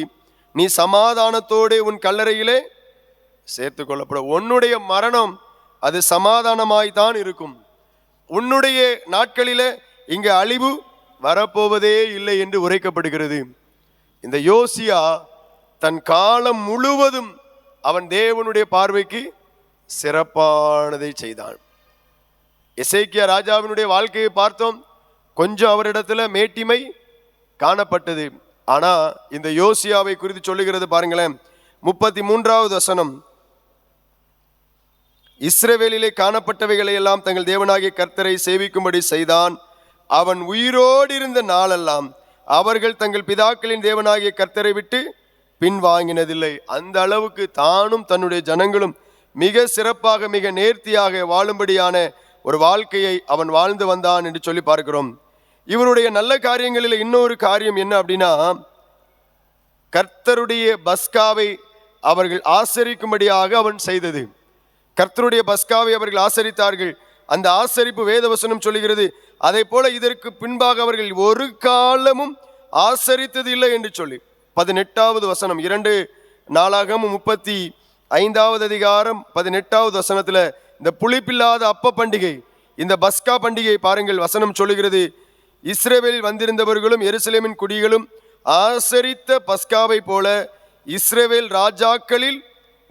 நீ சமாதானத்தோடு உன் கல்லறையிலே சேர்த்து கொள்ளப்பட. உன்னுடைய மரணம் அது சமாதானமாய்தான் இருக்கும். உன்னுடைய நாட்களிலே இங்கு அழிவு வரப்போவதே இல்லை என்று உரைக்கப்படுகிறது. இந்த யோசியா தன் காலம் முழுவதும் அவன் தேவனுடைய பார்வைக்கு சிறப்பானதை செய்தான். எசேக்கியா ராஜாவினுடைய வாழ்க்கையை பார்த்தோம். கொஞ்சம் அவரிடத்துல மேட்டிமை காணப்பட்டது. ஆனா இந்த யோசியாவை குறித்து சொல்லுகிறது பாருங்களேன். 33வது வசனம், இஸ்ரவேலிலே காணப்பட்டவைகளை எல்லாம் தங்கள் தேவனாகிய கர்த்தரை சேவிக்கும்படி செய்தான். அவன் உயிரோடு இருந்த நாளெல்லாம் அவர்கள் தங்கள் பிதாக்களின் தேவனாகிய கர்த்தரை விட்டு பின்வாங்கினதில்லை. அந்த அளவுக்கு தானும் தன்னுடைய ஜனங்களும் மிக சிறப்பாக, மிக நேர்த்தியாக வாழும்படியான ஒரு வாழ்க்கையை அவன் வாழ்ந்து வந்தான் என்று சொல்லி பார்க்கிறோம். இவருடைய நல்ல காரியங்களில் இன்னொரு காரியம் என்ன அப்படின்னா, கர்த்தருடைய பஸ்காவை அவர்கள் ஆசரிக்கும்படியாக அவன் செய்தது. கர்த்தருடைய பஸ்காவை அவர்கள் ஆசரித்தார்கள். அந்த ஆசரிப்பு வேதவசனம் சொல்லுகிறது. அதே போல இதற்கு பின்பாக அவர்கள் ஒரு காலமும் ஆசரித்தது இல்லை என்று சொல்லி 18வது வசனம், 2 நாளாகமம் 35வது அதிகாரம் 18வது வசனத்துல இந்த புளிப்பில்லாத அப்ப பண்டிகை, இந்த பஸ்கா பண்டிகை பாருங்கள். வசனம் சொல்லுகிறது, இஸ்ரவேலில் வந்திருந்தவர்களும் எருசலேமின் குடிகளும் ஆசரித்த பஸ்காவை போல இஸ்ரவேல் ராஜாக்களில்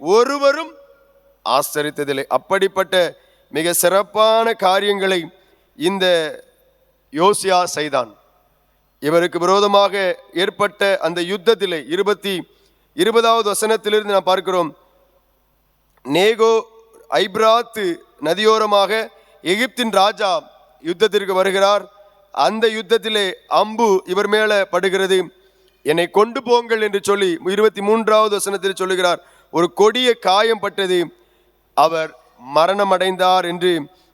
ஒருவரும் ஆசரித்ததில்லை. அப்படிப்பட்ட மிக சிறப்பான காரியங்களை இந்த யோசியா செய்தான். இவருக்கு விரோதமாக ஏற்பட்ட அந்த யுத்தத்திலே 20வது வசனத்திலிருந்து நாம் பார்க்கிறோம். நேகோ ஐப்ராத்து நதியோரமாக எகிப்தின் ராஜா யுத்தத்திற்கு வருகிறார். அந்த யுத்தத்திலே அம்பு இவர் மேல படுகிறது. என்னை கொண்டு போங்கள் என்று சொல்லி 23வது வசனத்தில் சொல்லுகிறார், ஒரு கொடிய காயம் பட்டது, அவர் மரணம் அடைந்தார் என்று.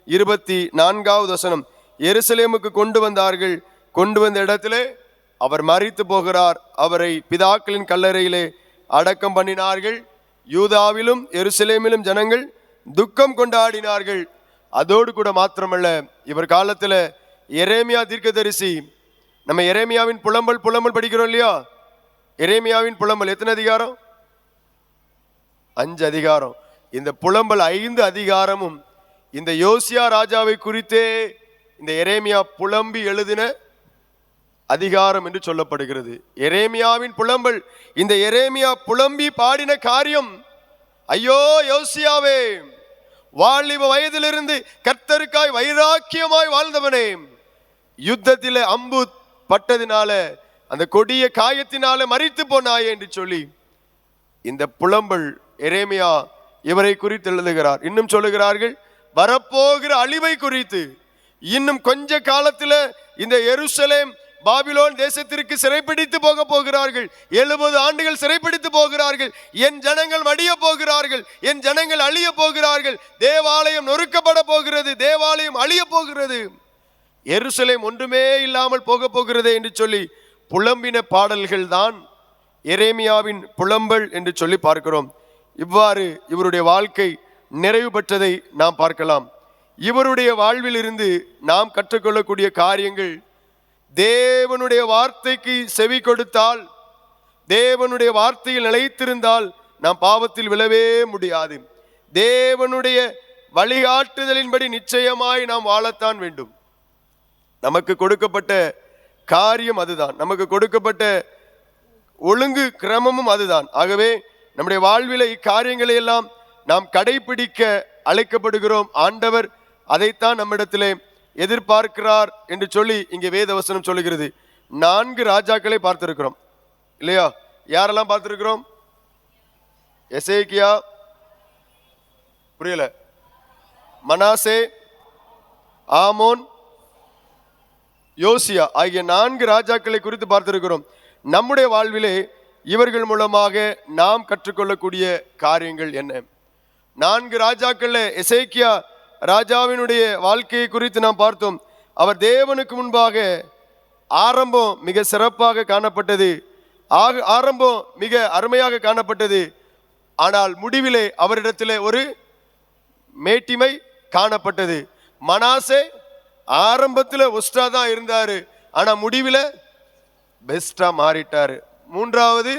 24வது வசனம், எருசலேமுக்கு கொண்டு வந்தார்கள், கொண்டு வந்த இடத்திலே அவர் மரித்து போகிறார், அவரை பிதாக்களின் கல்லறையிலே அடக்கம் பண்ணினார்கள். யூதாவிலும் எருசலேமிலும் ஜனங்கள் துக்கம் கொண்டாடினார்கள். அதோடு கூட மாத்திரமல்ல, இவர் காலத்துல எரேமியா தீர்க்கதரிசி, நம்ம எரேமியாவின் புலம்பல் படிக்கிறோம் இல்லையா? எரேமியாவின் புலம்பல் எத்தனை அதிகாரம்? 5 அதிகாரம். இந்த புலம்பல் 5 அதிகாரமும் இந்த யோசியா ராஜாவை குறித்தே இந்த எரேமியா புலம்பி எழுதின அதிகாரம் என்று சொல்லப்படுகிறது. எரேமியாவின் புலம்பல், இந்த எரேமியா புலம்பி பாடின காரியம், ஐயோ யோசியாவே, வாலிப வயதிலிருந்து கர்த்தருக்காய் வைராக்கியமாய் வாழ்ந்தவனே, யுத்தத்திலே அம்பு பட்டதினால, அந்த கொடிய காயத்தினால மரித்து போனாயே என்று சொல்லி இந்த புலம்பல் எரேமியா இவரை குறித்து எழுதுகிறார். இன்னும் சொல்லுகிறார்கள், வரப்போகிற அழிவை குறித்து, இன்னும் கொஞ்ச காலத்தில் இந்த எருசலேம் பாபிலோன் தேசத்திற்கு சிறைப்பிடித்து போக போகிறார்கள், 70 ஆண்டுகள் சிறைப்பிடித்து போகிறார்கள், என் ஜனங்கள் மடிய போகிறார்கள், என் ஜனங்கள் அழிய போகிறார்கள், தேவாலயம் நொறுக்கப்பட போகிறது, தேவாலயம் அழிய போகிறது, எருசலேம் ஒன்றுமே இல்லாமல் போக போகிறது என்று சொல்லி புலம்பின பாடல்கள் தான் எரேமியாவின் புலம்பல் என்று சொல்லி பார்க்கிறோம். இவ்வாறு இவருடைய வாழ்க்கை நிறைவு பெற்றதை நாம் பார்க்கலாம். இவருடைய வாழ்வில் இருந்து நாம் கற்றுக்கொள்ளக்கூடிய காரியங்கள், தேவனுடைய வார்த்தைக்கு செவி கொடுத்தால், தேவனுடைய வார்த்தையில் நிலைத்திருந்தால் நாம் பாவத்தில் விழவே முடியாது. தேவனுடைய வழிகாட்டுதலின்படி நிச்சயமாய் நாம் வாழத்தான் வேண்டும். நமக்கு கொடுக்கப்பட்ட காரியம் அதுதான், நமக்கு கொடுக்கப்பட்ட ஒழுங்கு கிரமமும் அதுதான். ஆகவே நம்முடைய வாழ்வில இக்காரியங்களை எல்லாம் நாம் கடைபிடிக்க அழைக்கப்படுகிறோம். ஆண்டவர் அதைத்தான் நம்மிடத்திலே எதிர்பார்க்கிறார் என்று சொல்லி இங்கே வேதவசனம் சொல்லுகிறது. 4 ராஜாக்களை பார்த்திருக்கிறோம் இல்லையா? யாரெல்லாம் பார்த்திருக்கிறோம்? எசேக்கியா, புரியல, மனாசே, ஆமோன், யோசியா ஆகிய 4 ராஜாக்களை குறித்து பார்த்திருக்கிறோம். நம்முடைய வாழ்விலே இவர்கள் மூலமாக நாம் கற்றுக்கொள்ளக்கூடிய காரியங்கள் என்ன? 4 ராஜாக்கள்ல எசேக்கியா ராஜாவினுடைய வாழ்க்கையை குறித்து நாம் பார்த்தோம். அவர் தேவனுக்கு முன்பாக ஆரம்பம் மிக சிறப்பாக காணப்பட்டது, ஆரம்பம் மிக அருமையாக காணப்பட்டது. ஆனால் முடிவிலே அவரிடத்திலே ஒரு மேட்டிமை காணப்பட்டது. மனாசே ஆரம்பத்தில் ஒஸ்டா தான் இருந்தாரு, ஆனா முடிவில் பெஸ்டா மாறிட்டாரு. 3வது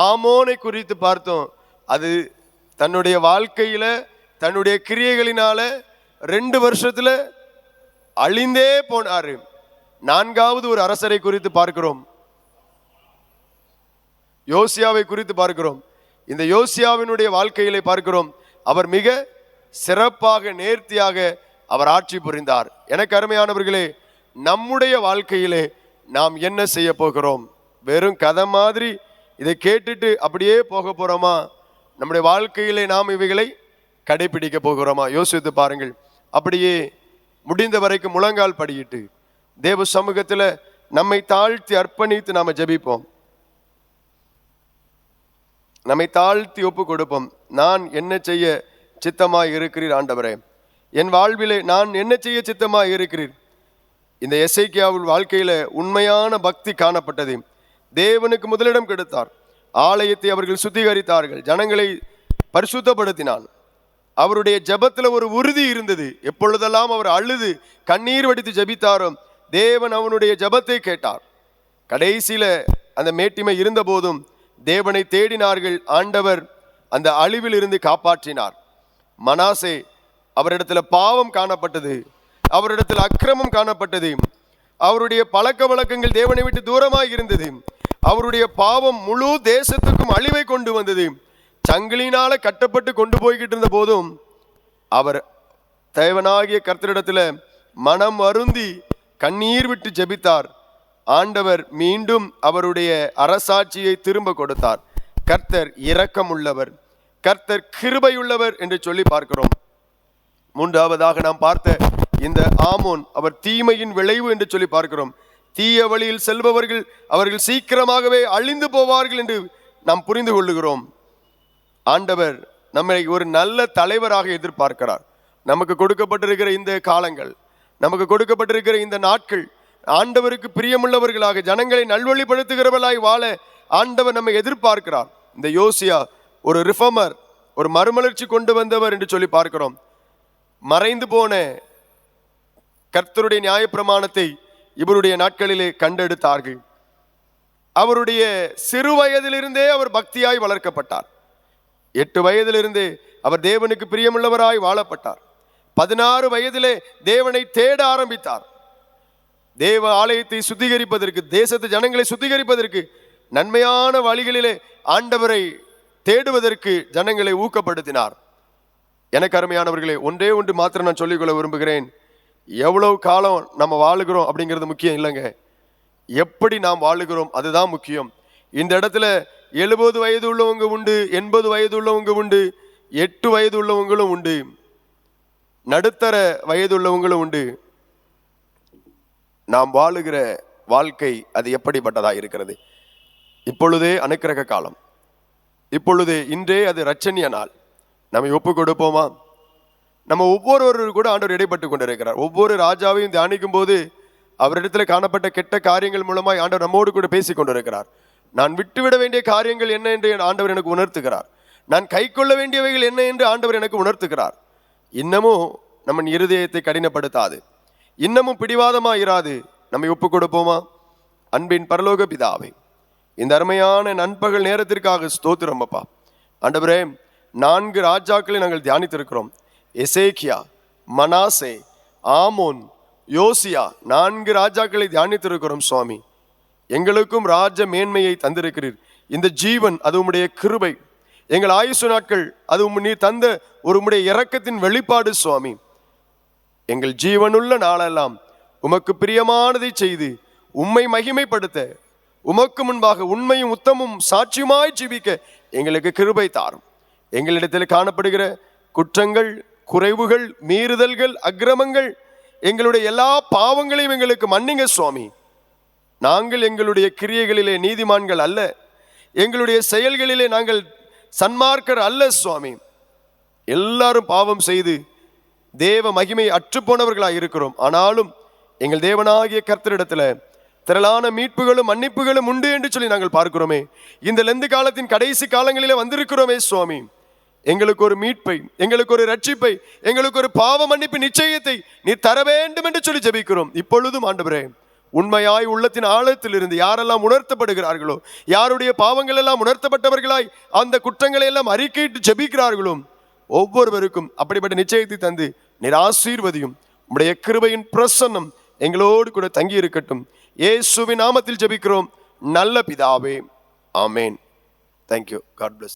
ஆமோனை குறித்து பார்த்தோம். அது தன்னுடைய வாழ்க்கையில தன்னுடைய கிரியைகளினால 2 வருஷத்துல அழிந்தே போனாரு. 4வது ஒரு அரசரை குறித்து பார்க்கிறோம், யோசியாவை குறித்து பார்க்கிறோம். இந்த யோசியாவினுடைய வாழ்க்கையிலே பார்க்கிறோம், அவர் மிக சிறப்பாக நேர்த்தியாக அவர் ஆட்சி புரிந்தார். எனக்கு அருமையானவர்களே, நம்முடைய வாழ்க்கையிலே நாம் என்ன செய்ய போகிறோம்? வெறும் கதை மாதிரி இதை கேட்டுட்டு அப்படியே போக போறோமா? நம்முடைய வாழ்க்கையிலே நாம் இவைகளை கடைபிடிக்க போகிறோமா? யோசித்து பாருங்கள். அப்படியே முடிந்த வரைக்கும் முழங்கால் படியிட்டு தேவ சமூகத்தில் நம்மை தாழ்த்தி அர்ப்பணித்து நாம ஜெபிப்போம், நம்மை தாழ்த்தி ஒப்பு கொடுப்போம். நான் என்ன செய்ய சித்தமாய் இருக்கிறீர் ஆண்டவரே? என் வாழ்விலே நான் என்ன செய்ய சித்தமாய் இருக்கிறீர்? இந்த எசேக்கியாவின் வாழ்க்கையில உண்மையான பக்தி காணப்பட்டது. தேவனுக்கு முதலிடம் கொடுத்தார், ஆலயத்தை அவர்கள் சுத்திகரித்தார்கள், ஜனங்களை பரிசுத்தப்படுத்தினான். அவருடைய ஜெபத்தில் ஒரு உறுதி இருந்தது. எப்பொழுதெல்லாம் அவர் அழுது கண்ணீர் வடித்து ஜெபித்தாரோ தேவன் அவனுடைய ஜெபத்தை கேட்டார். கடைசியில அந்த மேட்டிமை இருந்த போதும் தேவனை தேடினார்கள். ஆண்டவர் அந்த அழிவில் இருந்து காப்பாற்றினார். மனாசே, அவரிடத்துல பாவம் காணப்பட்டது, அவரிடத்தில் அக்கிரமம் காணப்பட்டது, அவருடைய பழக்க வழக்கங்கள் தேவனை விட்டு தூரமாக இருந்தது, அவருடைய பாவம் முழு தேசத்துக்கும் அழிவை கொண்டு வந்தது. சங்கிலினால கட்டப்பட்டு கொண்டு போய்கிட்டு இருந்த போதும் அவர் தேவனாகிய கர்த்தரிடத்துல மனம் வருந்தி கண்ணீர் விட்டு ஜெபித்தார். ஆண்டவர் மீண்டும் அவருடைய அரசாட்சியை திரும்ப கொடுத்தார். கர்த்தர் இரக்கம் உள்ளவர், கர்த்தர் கிருபையுள்ளவர் என்று சொல்லி பார்க்கிறோம். 3வதாக நாம் பார்த்த இந்த ஆமோன் அவர் தீமையின் விளைவு என்று சொல்லி பார்க்கிறோம். தீய வழியில் செல்பவர்கள் அவர்கள் சீக்கிரமாகவே அழிந்து போவார்கள் என்று நாம் புரிந்து கொள்ளுகிறோம். ஆண்டவர் நம்மை ஒரு நல்ல தலைவராக எதிர்பார்க்கிறார். நமக்கு கொடுக்கப்பட்டிருக்கிற இந்த காலங்கள், நமக்கு கொடுக்கப்பட்டிருக்கிற இந்த நாட்கள் ஆண்டவருக்கு பிரியமுள்ளவர்களாக ஜனங்களை நல்வழிப்படுத்துகிறவர்களாய் வாழ ஆண்டவர் நம்மை எதிர்பார்க்கிறார். இந்த யோசியா ஒரு ரிஃபார்மர், ஒரு மறுமலர்ச்சி கொண்டு வந்தவர் என்று சொல்லி பார்க்கிறோம். மறைந்து போன கர்த்தருடைய நியாயப்பிரமாணத்தை இவருடைய நாட்களிலே கண்டெடுத்தார்கள். அவருடைய சிறு வயதிலிருந்தே அவர் பக்தியாய் வளர்க்கப்பட்டார். 8 வயதிலிருந்தே அவர் தேவனுக்கு பிரியமுள்ளவராய் வாழப்பட்டார். 16 வயதிலே தேவனை தேட ஆரம்பித்தார். தேவ ஆலயத்தை சுத்திகரிப்பதற்கு, தேசத்து ஜனங்களை சுத்திகரிப்பதற்கு, நன்மையான வழிகளிலே ஆண்டவரை தேடுவதற்கு ஜனங்களை ஊக்கப்படுத்தினார். எனக்கு அருமையானவர்களே, ஒன்றே ஒன்று மாத்திரம் நான் சொல்லிக்கொள்ள விரும்புகிறேன். எவ்வளவு காலம் நம்ம வாழுகிறோம் அப்படிங்கிறது முக்கியம் இல்லைங்க, எப்படி நாம் வாழுகிறோம் அதுதான் முக்கியம். இந்த இடத்துல 70 வயது உள்ளவங்க உண்டு, 80 வயது உள்ளவங்க உண்டு, 8 வயது உள்ளவங்களும் உண்டு, நடுத்தர வயது உள்ளவங்களும் உண்டு. நாம் வாழுகிற வாழ்க்கை அது எப்படிப்பட்டதா இருக்கிறது? இப்பொழுதே அனுக்கிரக காலம், இப்பொழுது இன்றே அது இரட்சணிய நாள். நம்ம ஒப்பு கொடுப்போமா? நம்ம ஒவ்வொருவரும் கூட ஆண்டவர் இடைப்பட்டு கொண்டிருக்கிறார். ஒவ்வொரு ராஜாவையும் தியானிக்கும் போது அவரிடத்துல காணப்பட்ட கெட்ட காரியங்கள் மூலமாய் ஆண்டவர் நம்மோடு கூட பேசி கொண்டிருக்கிறார். நான் விட்டுவிட வேண்டிய காரியங்கள் என்ன என்று ஆண்டவர் எனக்கு உணர்த்துகிறார். நான் கை கொள்ள வேண்டியவைகள் என்ன என்று ஆண்டவர் எனக்கு உணர்த்துகிறார். இன்னமும் நம்ம இருதயத்தை கடினப்படுத்தாது, இன்னமும் பிடிவாதமா இராது. நம்மை ஒப்பு கொடுப்போமா? அன்பின் பரலோக பிதாவே, இந்த அருமையான நண்பகல் நேரத்திற்காக ஸ்தோத்திரம் அப்பா. ஆண்டவரே, 4 ராஜாக்களை நாங்கள் தியானித்திருக்கிறோம். எசேக்கியா, மனாசே, ஆமோன், யோசியா, 4 ராஜாக்களை தியானித்திருக்கிறோம். சுவாமி, எங்களுக்கும் ராஜ மேன்மையை தந்திருக்கிறீர். இந்த ஜீவன் அது உம்முடைய கிருபை. எங்கள் ஆயுசு நாட்கள் அது நீர் தந்த ஒரு உம்முடைய இரக்கத்தின் வெளிப்பாடு. சுவாமி, எங்கள் ஜீவனுள்ள நாளெல்லாம் உமக்கு பிரியமானதை செய்து உம்மை மகிமைப்படுத்த, உமக்கு முன்பாக உண்மையும் உத்தமும் சாட்சியுமாய் ஜீவிக்க எங்களுக்கு கிருபை தாரும். எங்களிடத்தில் காணப்படுகிற குற்றங்கள், குறைவுகள், மீறுதல்கள், அக்கிரமங்கள், எங்களுடைய எல்லா பாவங்களையும் எங்களுக்கு மன்னிங்க சுவாமி. நாங்கள் எங்களுடைய கிரியைகளிலே நீதிமான்கள் அல்ல, எங்களுடைய செயல்களிலே நாங்கள் சன்மார்க்கர் அல்ல சுவாமி. எல்லாரும் பாவம் செய்து தேவ மகிமை அற்றுப்போனவர்களாக இருக்கிறோம். ஆனாலும் எங்கள் தேவனாகிய கர்த்தரிடத்துல திரளான மீட்புகளும் மன்னிப்புகளும் உண்டு என்று சொல்லி நாங்கள் பார்க்கிறோமே. இந்த லெந்து காலத்தின் கடைசி காலங்களிலே வந்திருக்கிறோமே சுவாமி. எங்களுக்கு ஒரு மீட்பை, எங்களுக்கு ஒரு ரட்சிப்பை, எங்களுக்கு ஒரு பாவ மன்னிப்பு நிச்சயத்தை நீ தர வேண்டும் என்று சொல்லி ஜெபிக்கிறோம். இப்பொழுதும் ஆண்டவரே, உண்மையாய் உள்ளத்தின் ஆழத்தில் இருந்து யாரெல்லாம் உணர்த்தப்படுகிறார்களோ, யாருடைய பாவங்கள் எல்லாம் உணர்த்தப்பட்டவர்களாய் அந்த குற்றங்களை எல்லாம் அறிக்கையிட்டு ஜெபிக்கிறார்களோ, ஒவ்வொருவருக்கும் அப்படிப்பட்ட நிச்சயத்தை தந்து நீர் ஆசீர்வதியும். உம்முடைய கிருபையின் பிரசன்னம் எங்களோடு கூட தங்கி இருக்கட்டும். இயேசுவின் நாமத்தில் ஜெபிக்கிறோம் நல்ல பிதாவே, ஆமேன். தேங்க்யூ. God plus.